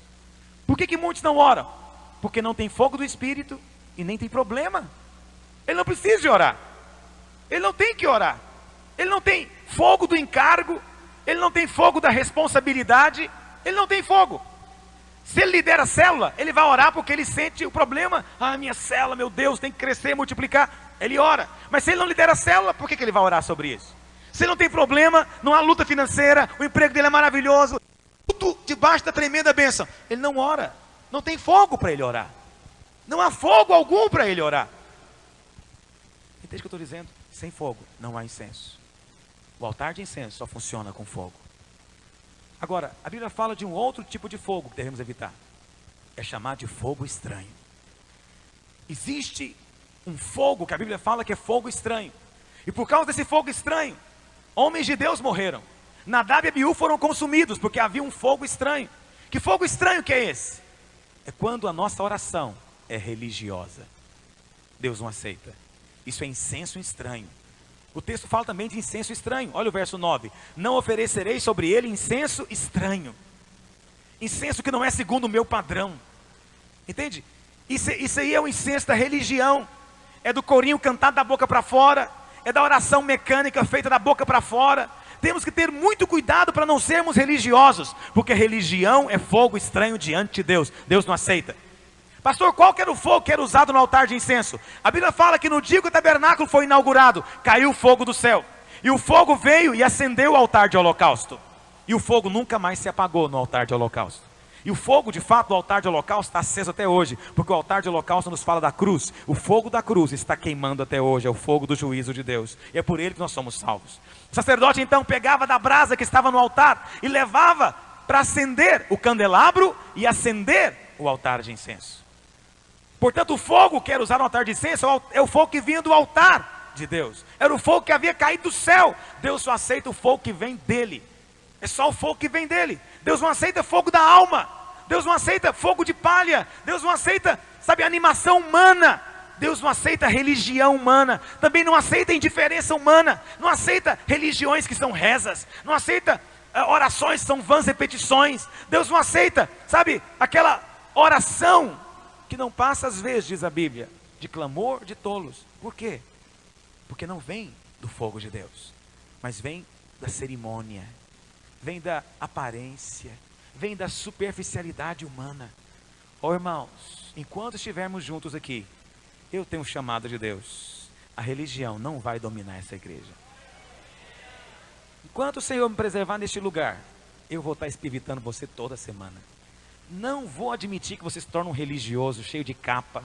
Por que muitos não oram? Porque não tem fogo do Espírito e nem tem problema. Ele não precisa de orar. Ele não tem que orar. Ele não tem fogo do encargo. Ele não tem fogo da responsabilidade. Ele não tem fogo. Se ele lidera a célula, ele vai orar porque ele sente o problema. Ah, minha célula, meu Deus, tem que crescer, multiplicar. Ele ora. Mas se ele não lidera a célula, por que ele vai orar sobre isso? Se ele não tem problema, não há luta financeira, o emprego dele é maravilhoso, tudo debaixo da tremenda bênção, ele não ora. Não tem fogo para ele orar. Não há fogo algum para ele orar. Entende o que eu estou dizendo? Sem fogo não há incenso. O altar de incenso só funciona com fogo. Agora, a Bíblia fala de um outro tipo de fogo que devemos evitar. É chamado de fogo estranho. Existe um fogo que a Bíblia fala que é fogo estranho. E por causa desse fogo estranho, homens de Deus morreram. Nadab e Abiú foram consumidos porque havia um fogo estranho. Que fogo estranho que é esse? É quando a nossa oração é religiosa. Deus não aceita. Isso é incenso estranho. O texto fala também de incenso estranho. Olha o verso 9. Não oferecerei sobre ele incenso estranho. Incenso que não é segundo o meu padrão. Entende? Isso aí é o incenso da religião. É do corinho cantado da boca para fora. É da oração mecânica feita da boca para fora. Temos que ter muito cuidado para não sermos religiosos. Porque religião é fogo estranho diante de Deus. Deus não aceita. Pastor, qual que era o fogo que era usado no altar de incenso? A Bíblia fala que no dia que o tabernáculo foi inaugurado, caiu fogo do céu. E o fogo veio e acendeu o altar de holocausto. E o fogo nunca mais se apagou no altar de holocausto. E o fogo, de fato, do altar de holocausto está aceso até hoje. Porque o altar de holocausto nos fala da cruz. O fogo da cruz está queimando até hoje. É o fogo do juízo de Deus. E é por ele que nós somos salvos. O sacerdote então pegava da brasa que estava no altar e levava para acender o candelabro e acender o altar de incenso. Portanto, o fogo que era usado no altar de incenso é o fogo que vinha do altar de Deus. Era o fogo que havia caído do céu. Deus só aceita o fogo que vem dele. É só o fogo que vem dele. Deus não aceita fogo da alma. Deus não aceita fogo de palha. Deus não aceita, animação humana. Deus não aceita religião humana. Também não aceita indiferença humana. Não aceita religiões que são rezas. Não aceita orações que são vãs repetições. Deus não aceita, aquela oração que não passa às vezes, diz a Bíblia, de clamor de tolos. Por quê? Porque não vem do fogo de Deus, mas vem da cerimônia, vem da aparência, vem da superficialidade humana. Oh, irmãos, enquanto estivermos juntos aqui, eu tenho um chamado de Deus. A religião não vai dominar essa igreja. Enquanto o Senhor me preservar neste lugar, eu vou estar espiritando você toda semana. Não vou admitir que você se torne um religioso, cheio de capa,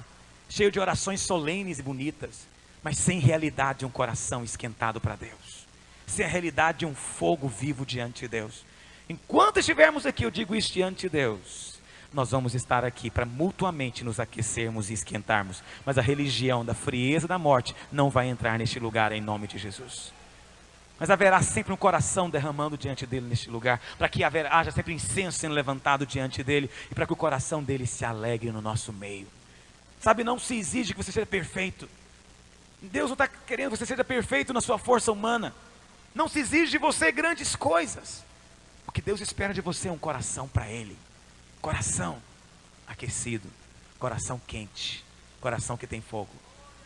cheio de orações solenes e bonitas, mas sem realidade de um coração esquentado para Deus. Sem a realidade de um fogo vivo diante de Deus. Enquanto estivermos aqui, eu digo isso diante de Deus, nós vamos estar aqui para mutuamente nos aquecermos e esquentarmos. Mas a religião da frieza da morte não vai entrar neste lugar em nome de Jesus. Mas haverá sempre um coração derramando diante dele neste lugar, para que haja sempre incenso sendo levantado diante dele, e para que o coração dele se alegre no nosso meio. Sabe, não se exige que você seja perfeito. Deus não está querendo que você seja perfeito na sua força humana. Não se exige de você grandes coisas. O que Deus espera de você é um coração para Ele. Coração aquecido, coração quente, coração que tem fogo.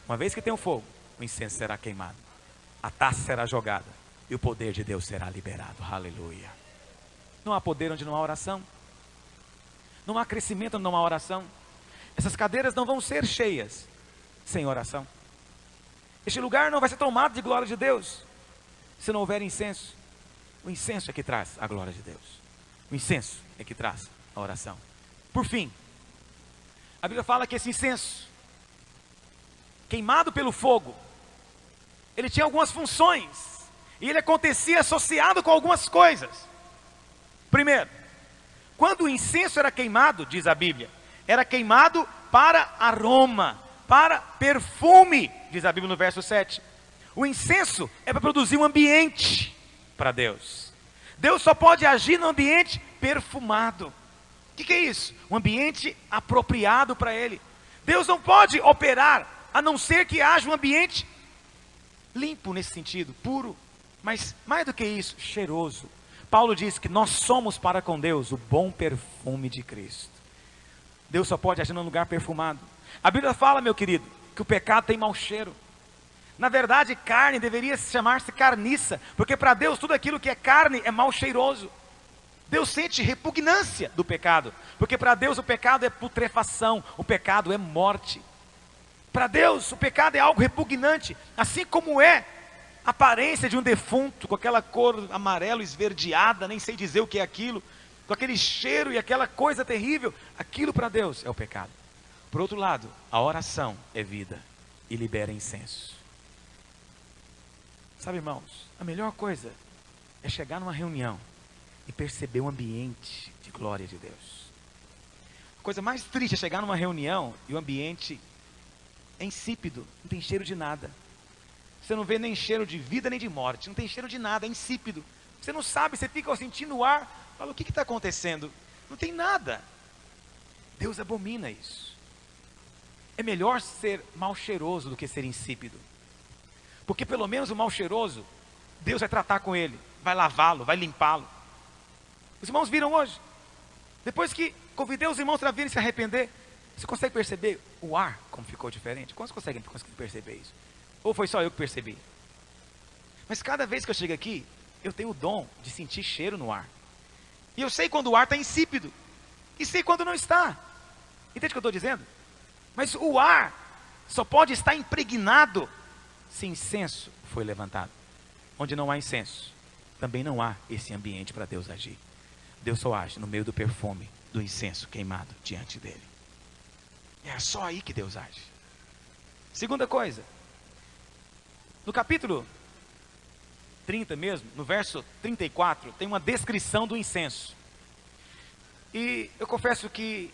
Uma vez que tem o fogo, o incenso será queimado, a taça será jogada e o poder de Deus será liberado. Aleluia. Não há poder onde não há oração. Não há crescimento onde não há oração. Essas cadeiras não vão ser cheias sem oração. Este lugar não vai ser tomado de glória de Deus se não houver incenso. O incenso é que traz a glória de Deus. O incenso é que traz a oração. Por fim, a Bíblia fala que esse incenso, queimado pelo fogo, ele tinha algumas funções, e ele acontecia associado com algumas coisas. Primeiro, quando o incenso era queimado, diz a Bíblia, era queimado para aroma, para perfume, diz a Bíblia no verso 7. O incenso é para produzir um ambiente para Deus. Deus só pode agir no ambiente perfumado. O que é isso? Um ambiente apropriado para Ele. Deus não pode operar, a não ser que haja um ambiente limpo nesse sentido, puro, mas mais do que isso, cheiroso. Paulo diz que nós somos para com Deus o bom perfume de Cristo. Deus só pode agir num lugar perfumado. A Bíblia fala, meu querido, que o pecado tem mau cheiro. Na verdade, carne deveria chamar-se carniça, porque para Deus tudo aquilo que é carne é mal cheiroso. Deus sente repugnância do pecado, porque para Deus o pecado é putrefação, o pecado é morte. Para Deus o pecado é algo repugnante, assim como é a aparência de um defunto, com aquela cor amarelo esverdeada, nem sei dizer o que é aquilo, com aquele cheiro e aquela coisa terrível. Aquilo para Deus é o pecado. Por outro lado, a oração é vida e libera incenso. Sabe, irmãos, a melhor coisa é chegar numa reunião e perceber o ambiente de glória de Deus. A coisa mais triste é chegar numa reunião e o ambiente é insípido, não tem cheiro de nada. Você não vê nem cheiro de vida nem de morte, não tem cheiro de nada, é insípido. Você não sabe, você fica sentindo o ar, fala, o que está acontecendo? Não tem nada. Deus abomina isso. É melhor ser mal cheiroso do que ser insípido. Porque pelo menos o mal cheiroso, Deus vai tratar com ele, vai lavá-lo, vai limpá-lo. Os irmãos viram hoje? Depois que convidei os irmãos para virem se arrepender, você consegue perceber o ar como ficou diferente? Quantos conseguem perceber isso? Ou foi só eu que percebi? Mas cada vez que eu chego aqui, eu tenho o dom de sentir cheiro no ar. E eu sei quando o ar está insípido, e sei quando não está. Entende o que eu estou dizendo? Mas o ar só pode estar impregnado se incenso foi levantado. Onde não há incenso, também não há esse ambiente para Deus agir. Deus só age no meio do perfume, do incenso queimado diante dele. É só aí que Deus age. Segunda coisa, no capítulo 30 mesmo, no verso 34, tem uma descrição do incenso. E eu confesso que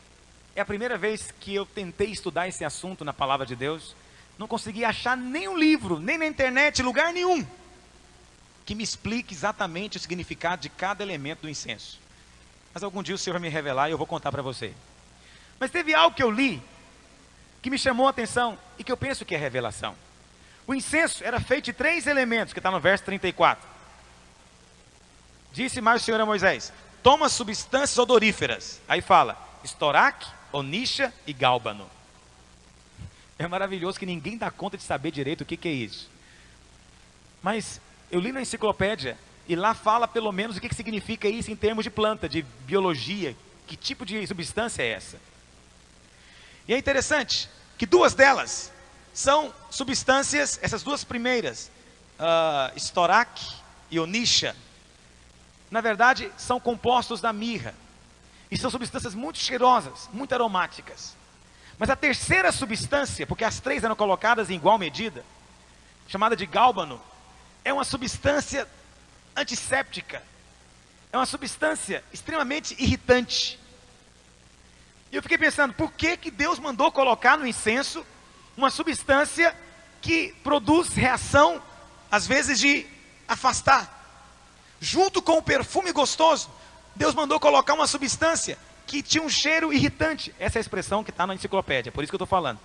é a primeira vez que eu tentei estudar esse assunto na palavra de Deus. Não consegui achar nenhum livro, nem na internet, lugar nenhum, que me explique exatamente o significado de cada elemento do incenso. Mas algum dia o Senhor vai me revelar e eu vou contar para você. Mas teve algo que eu li, que me chamou a atenção e que eu penso que é revelação. O incenso era feito de 3 elementos, que está no verso 34. Disse mais o Senhor a Moisés, toma substâncias odoríferas. Aí fala, estoraque, onixa e gálbano. É maravilhoso que ninguém dá conta de saber direito o que é isso. Mas eu li na enciclopédia e lá fala pelo menos o que significa isso em termos de planta, de biologia. Que tipo de substância é essa? E é interessante que duas delas são substâncias, essas duas primeiras, estorac e onixa, na verdade são compostos da mirra. E são substâncias muito cheirosas, muito aromáticas. Mas a terceira substância, porque as três eram colocadas em igual medida, chamada de gálbano, é uma substância antisséptica. É uma substância extremamente irritante. E eu fiquei pensando, por que que Deus mandou colocar no incenso uma substância que produz reação, às vezes de afastar? Junto com o perfume gostoso, Deus mandou colocar uma substância que tinha um cheiro irritante. Essa é a expressão que está na enciclopédia, por isso que eu estou falando.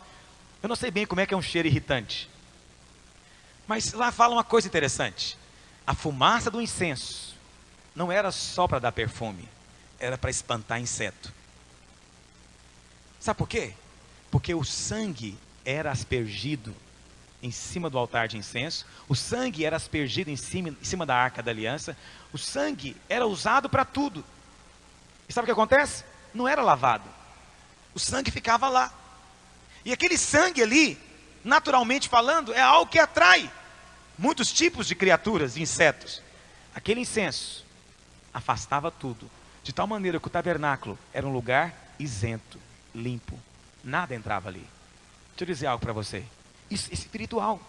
Eu não sei bem como é que é um cheiro irritante. Mas lá fala uma coisa interessante. A fumaça do incenso não era só para dar perfume, era para espantar inseto. Sabe por quê? Porque o sangue era aspergido em cima do altar de incenso, o sangue era aspergido em cima da arca da aliança, o sangue era usado para tudo. E sabe o que acontece? Não era lavado, o sangue ficava lá. E aquele sangue ali, naturalmente falando, é algo que atrai muitos tipos de criaturas, de insetos. Aquele incenso afastava tudo, de tal maneira que o tabernáculo era um lugar isento, limpo, nada entrava ali. Deixa eu dizer algo para você. Isso é espiritual.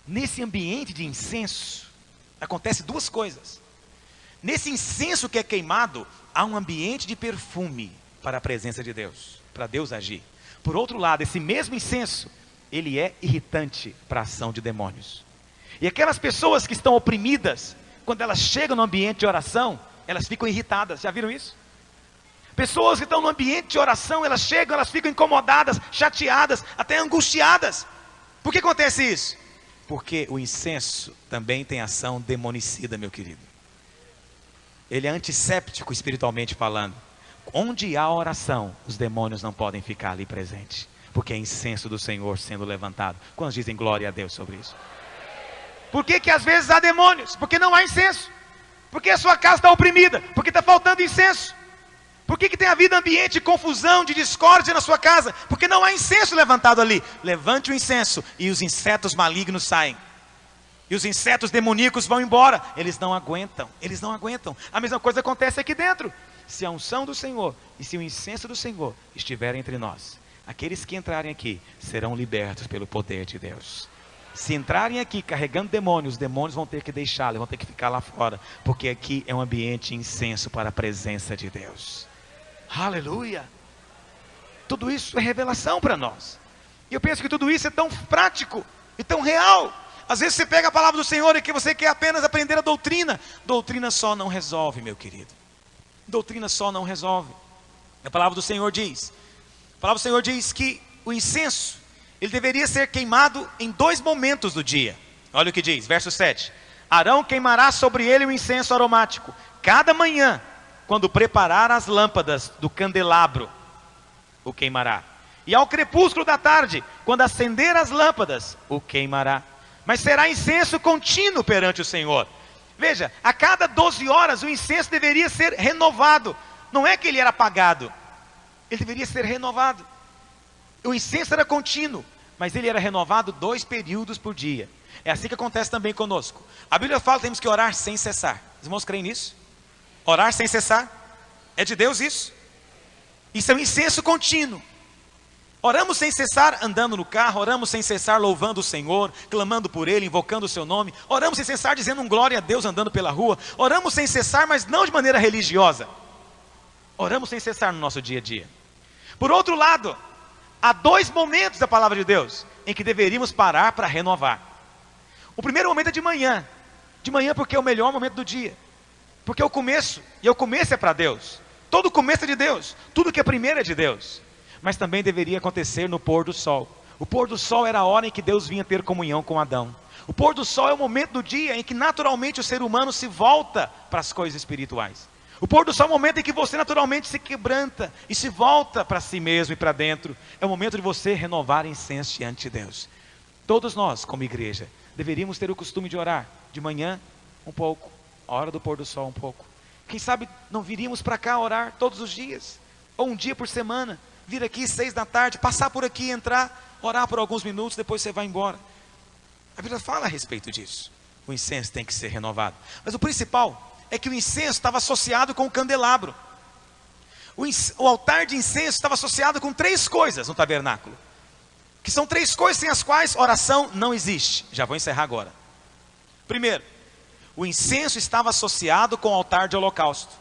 Nesse ambiente de incenso, acontece duas coisas. Nesse incenso que é queimado, há um ambiente de perfume para a presença de Deus, para Deus agir. Por outro lado, esse mesmo incenso, ele é irritante para a ação de demônios. E aquelas pessoas que estão oprimidas, quando elas chegam no ambiente de oração, elas ficam irritadas. Já viram isso? Pessoas que estão no ambiente de oração, elas chegam, elas ficam incomodadas, chateadas, até angustiadas. Por que acontece isso? Porque o incenso também tem ação demonicida, meu querido. Ele é antisséptico espiritualmente falando. Onde há oração, os demônios não podem ficar ali presentes, porque é incenso do Senhor sendo levantado. Quantos dizem glória a Deus sobre isso? Por que que às vezes há demônios? Porque não há incenso. Porque a sua casa está oprimida, porque está faltando incenso. Por que que tem havido ambiente de confusão, de discórdia na sua casa? Porque não há incenso levantado ali. Levante o incenso e os insetos malignos saem. E os insetos demoníacos vão embora. Eles não aguentam, eles não aguentam. A mesma coisa acontece aqui dentro. Se a unção do Senhor e se o incenso do Senhor estiver entre nós, aqueles que entrarem aqui serão libertos pelo poder de Deus. Se entrarem aqui carregando demônios, os demônios vão ter que deixá-lo, vão ter que ficar lá fora, porque aqui é um ambiente de incenso para a presença de Deus. Aleluia! Tudo isso é revelação para nós. E eu penso que tudo isso é tão prático e tão real. Às vezes você pega a palavra do Senhor e que você quer apenas aprender a doutrina. Doutrina só não resolve, meu querido. Doutrina só não resolve. A palavra do Senhor diz que o incenso, ele deveria ser queimado em 2 momentos do dia. Olha o que diz, verso 7. Arão queimará sobre ele o incenso aromático, cada manhã, quando preparar as lâmpadas do candelabro, o queimará. E ao crepúsculo da tarde, quando acender as lâmpadas, o queimará. Mas será incenso contínuo perante o Senhor. Veja, a cada 12 horas o incenso deveria ser renovado. Não é que ele era apagado, ele deveria ser renovado. O incenso era contínuo, mas ele era renovado 2 períodos por dia. É assim que acontece também conosco. A Bíblia fala que temos que orar sem cessar. Os irmãos creem nisso? Orar sem cessar? É de Deus isso? Isso é um incenso contínuo. Oramos sem cessar andando no carro, oramos sem cessar louvando o Senhor, clamando por Ele, invocando o seu nome. Oramos sem cessar dizendo um glória a Deus andando pela rua. Oramos sem cessar, mas não de maneira religiosa. Oramos sem cessar no nosso dia a dia. Por outro lado, há 2 momentos da palavra de Deus em que deveríamos parar para renovar. O primeiro momento é de manhã. De manhã porque é o melhor momento do dia. Porque é o começo, e o começo é para Deus. Todo começo é de Deus, tudo que é primeiro é de Deus. Mas também deveria acontecer no pôr do sol. O pôr do sol era a hora em que Deus vinha ter comunhão com Adão. O pôr do sol é o momento do dia em que naturalmente o ser humano se volta para as coisas espirituais. O pôr do sol é o momento em que você naturalmente se quebranta e se volta para si mesmo e para dentro. É o momento de você renovar incenso diante de Deus. Todos nós, como igreja, deveríamos ter o costume de orar de manhã um pouco, a hora do pôr do sol um pouco. Quem sabe não viríamos para cá orar todos os dias, ou um dia por semana, vir aqui 6 da tarde, passar por aqui, entrar, orar por alguns minutos, depois você vai embora. A Bíblia fala a respeito disso. O incenso tem que ser renovado. Mas o principal é que o incenso estava associado com o candelabro. O altar de incenso estava associado com 3 coisas no tabernáculo. Que são 3 coisas sem as quais oração não existe. Já vou encerrar agora. Primeiro, o incenso estava associado com o altar de holocausto.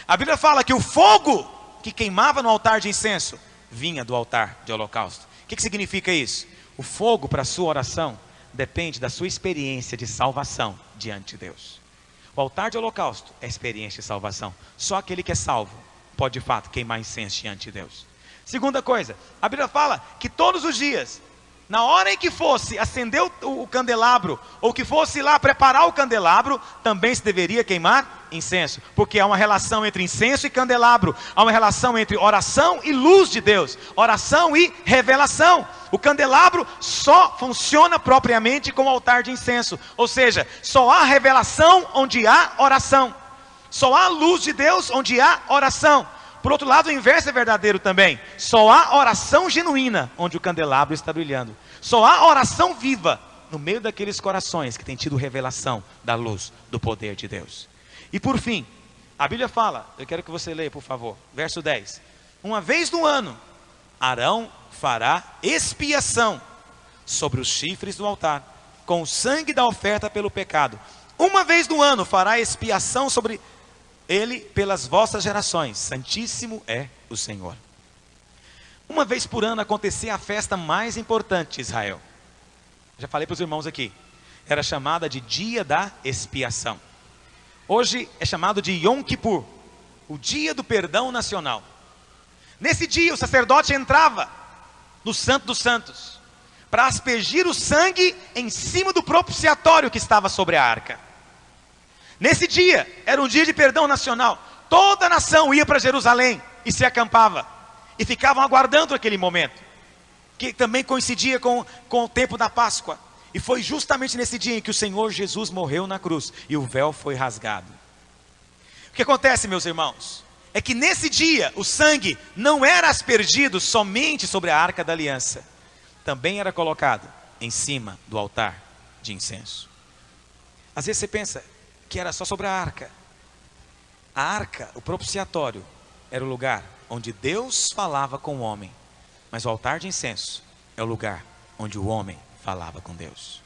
A Bíblia fala que o fogo que queimava no altar de incenso vinha do altar de holocausto. O que significa isso? O fogo para a sua oração depende da sua experiência de salvação diante de Deus. O altar de holocausto é a experiência de salvação. Só aquele que é salvo pode de fato queimar incenso diante de Deus. Segunda coisa, a Bíblia fala que todos os dias, na hora em que fosse acender o candelabro, ou que fosse lá preparar o candelabro, também se deveria queimar incenso, porque há uma relação entre incenso e candelabro, há uma relação entre oração e luz de Deus, oração e revelação. O candelabro só funciona propriamente com o altar de incenso, ou seja, só há revelação onde há oração, só há luz de Deus onde há oração. Por outro lado, o inverso é verdadeiro também. Só há oração genuína onde o candelabro está brilhando. Só há oração viva no meio daqueles corações que têm tido revelação da luz, do poder de Deus. E por fim, a Bíblia fala, eu quero que você leia por favor, verso 10. Uma vez no ano, Arão fará expiação sobre os chifres do altar, com o sangue da oferta pelo pecado. Uma vez no ano fará expiação sobre ele pelas vossas gerações, santíssimo é o Senhor. Uma vez por ano acontecia a festa mais importante de Israel. Já falei para os irmãos aqui, era chamada de dia da expiação. Hoje é chamado de Yom Kippur, o dia do perdão nacional. Nesse dia o sacerdote entrava no Santo dos Santos, para aspergir o sangue em cima do propiciatório que estava sobre a arca. Nesse dia, era um dia de perdão nacional. Toda a nação ia para Jerusalém e se acampava. E ficavam aguardando aquele momento. Que também coincidia com o tempo da Páscoa. E foi justamente nesse dia em que o Senhor Jesus morreu na cruz. E o véu foi rasgado. O que acontece, meus irmãos? É que nesse dia, o sangue não era aspergido somente sobre a arca da aliança. Também era colocado em cima do altar de incenso. Às vezes você pensa que era só sobre a arca. A arca, o propiciatório, era o lugar onde Deus falava com o homem. Mas o altar de incenso é o lugar onde o homem falava com Deus.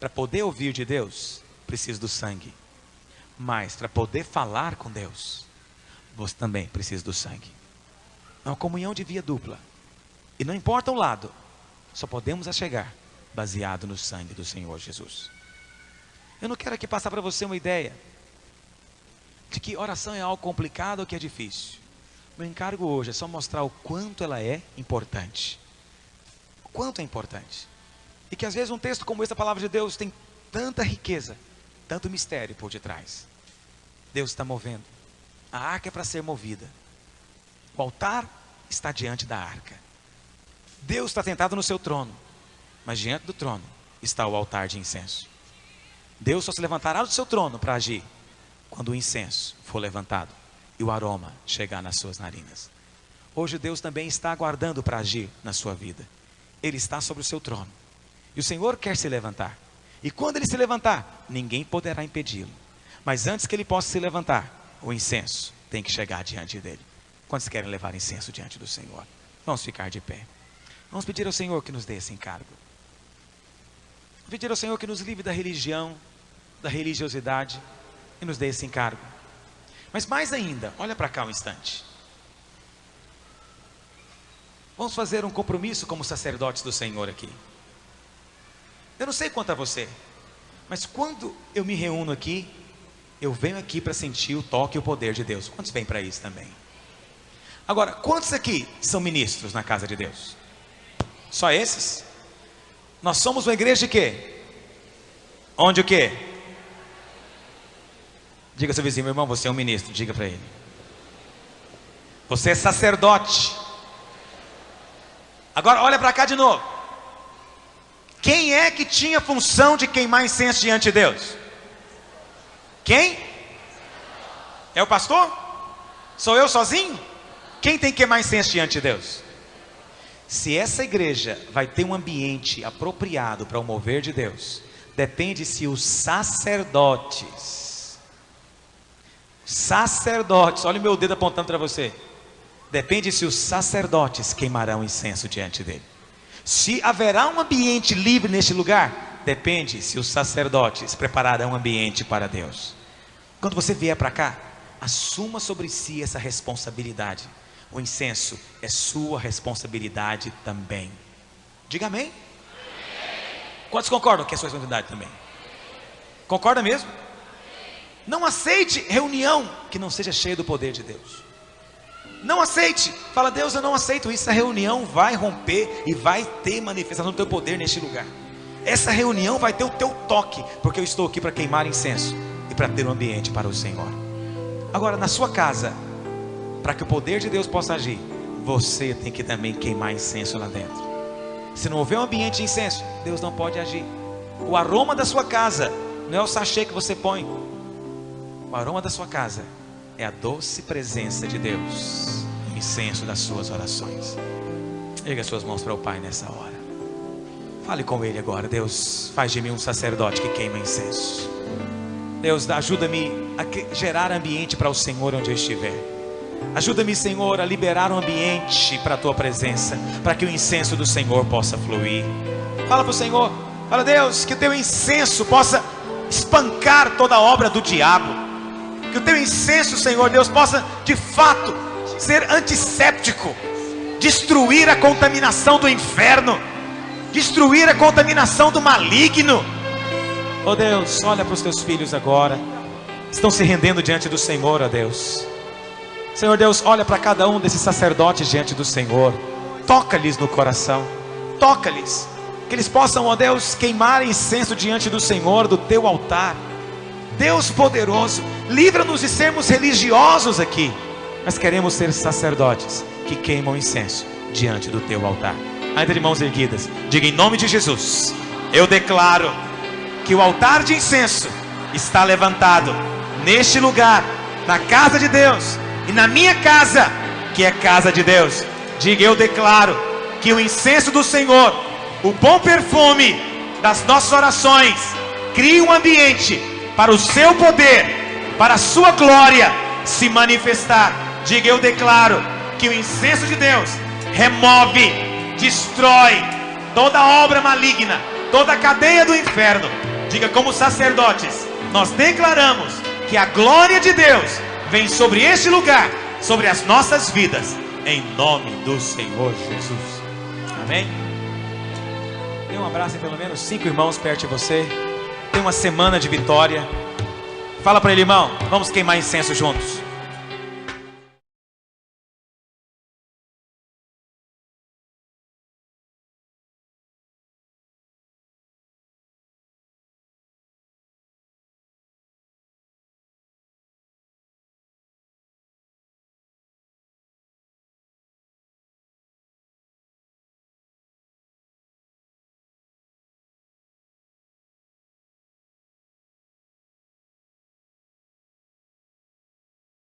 Para poder ouvir de Deus, precisa do sangue. Mas para poder falar com Deus, você também precisa do sangue. É uma comunhão de via dupla. E não importa o lado, só podemos chegar baseado no sangue do Senhor Jesus. Eu não quero aqui passar para você uma ideia de que oração é algo complicado ou que é difícil. Meu encargo hoje é só mostrar o quanto ela é importante. O quanto é importante. E que às vezes um texto como esse, a palavra de Deus, tem tanta riqueza, tanto mistério por detrás. Deus está movendo. A arca é para ser movida. O altar está diante da arca. Deus está sentado no seu trono. Mas diante do trono está o altar de incenso. Deus só se levantará do seu trono para agir quando o incenso for levantado e o aroma chegar nas suas narinas. Hoje Deus também está aguardando para agir na sua vida. Ele está sobre o seu trono. E o Senhor quer se levantar. E quando Ele se levantar, ninguém poderá impedi-lo. Mas antes que Ele possa se levantar, o incenso tem que chegar diante dEle. Quantos querem levar incenso diante do Senhor? Vamos ficar de pé. Vamos pedir ao Senhor que nos dê esse encargo. Pedir ao Senhor que nos livre da religião, da religiosidade, e nos dê esse encargo. Mas mais ainda, olha para cá um instante. Vamos fazer um compromisso como sacerdotes do Senhor aqui. Eu não sei quanto a você, mas quando eu me reúno aqui, eu venho aqui para sentir o toque e o poder de Deus. Quantos vêm para isso também? Agora, quantos aqui são ministros na casa de Deus? Só esses? Nós somos uma igreja de quê? Onde o quê? Diga ao seu vizinho, meu irmão, você é um ministro, diga para ele. Você é sacerdote. Agora olha para cá de novo. Quem é que tinha função de queimar incenso diante de Deus? Quem? É o pastor? Sou eu sozinho? Quem tem que queimar incenso diante de Deus? Se essa igreja vai ter um ambiente apropriado para o mover de Deus, depende se os sacerdotes, olha o meu dedo apontando para você, depende se os sacerdotes queimarão incenso diante dele. Se haverá um ambiente livre neste lugar, depende se os sacerdotes prepararão um ambiente para Deus. Quando você vier para cá, assuma sobre si essa responsabilidade. O incenso é sua responsabilidade também. Diga amém. Quantos concordam que é sua responsabilidade também? Concorda mesmo? Não aceite reunião que não seja cheia do poder de Deus. Não aceite. Fala, Deus, eu não aceito isso. Essa reunião vai romper e vai ter manifestação do teu poder neste lugar. Essa reunião vai ter o teu toque, porque eu estou aqui para queimar incenso e para ter um ambiente para o Senhor. Agora, na sua casa, para que o poder de Deus possa agir, você tem que também queimar incenso lá dentro. Se não houver um ambiente de incenso, Deus não pode agir. O aroma da sua casa não é o sachê que você põe. O aroma da sua casa é a doce presença de Deus, o incenso das suas orações. Erga as suas mãos para o Pai nessa hora. Fale com Ele agora. Deus, faz de mim um sacerdote que queima incenso. Deus, ajuda-me a gerar ambiente para o Senhor onde eu estiver. Ajuda-me, Senhor, a liberar um ambiente para a Tua presença, para que o incenso do Senhor possa fluir. Fala para o Senhor, fala, Deus, que o Teu incenso possa espancar toda a obra do diabo. Que o Teu incenso, Senhor Deus, possa de fato ser antisséptico, destruir a contaminação do inferno, destruir a contaminação do maligno. Oh Deus, olha para os Teus filhos agora, estão se rendendo diante do Senhor, ó Deus. Senhor Deus, olha para cada um desses sacerdotes diante do Senhor. Toca-lhes no coração. Toca-lhes. Que eles possam, ó Deus, queimar incenso diante do Senhor, do Teu altar. Deus poderoso, livra-nos de sermos religiosos aqui. Mas queremos ser sacerdotes que queimam incenso diante do Teu altar. Ainda de mãos erguidas, diga em nome de Jesus. Eu declaro que o altar de incenso está levantado neste lugar, na casa de Deus. E na minha casa, que é casa de Deus, diga, eu declaro que o incenso do Senhor, o bom perfume das nossas orações, crie um ambiente para o seu poder, para a sua glória se manifestar. Diga, eu declaro que o incenso de Deus remove, destrói toda obra maligna, toda a cadeia do inferno. Diga, como sacerdotes, nós declaramos que a glória de Deus vem sobre este lugar, sobre as nossas vidas, em nome do Senhor Jesus. Amém? Dê um abraço em pelo menos 5 irmãos perto de você. Tem uma semana de vitória. Fala para ele, irmão, vamos queimar incenso juntos.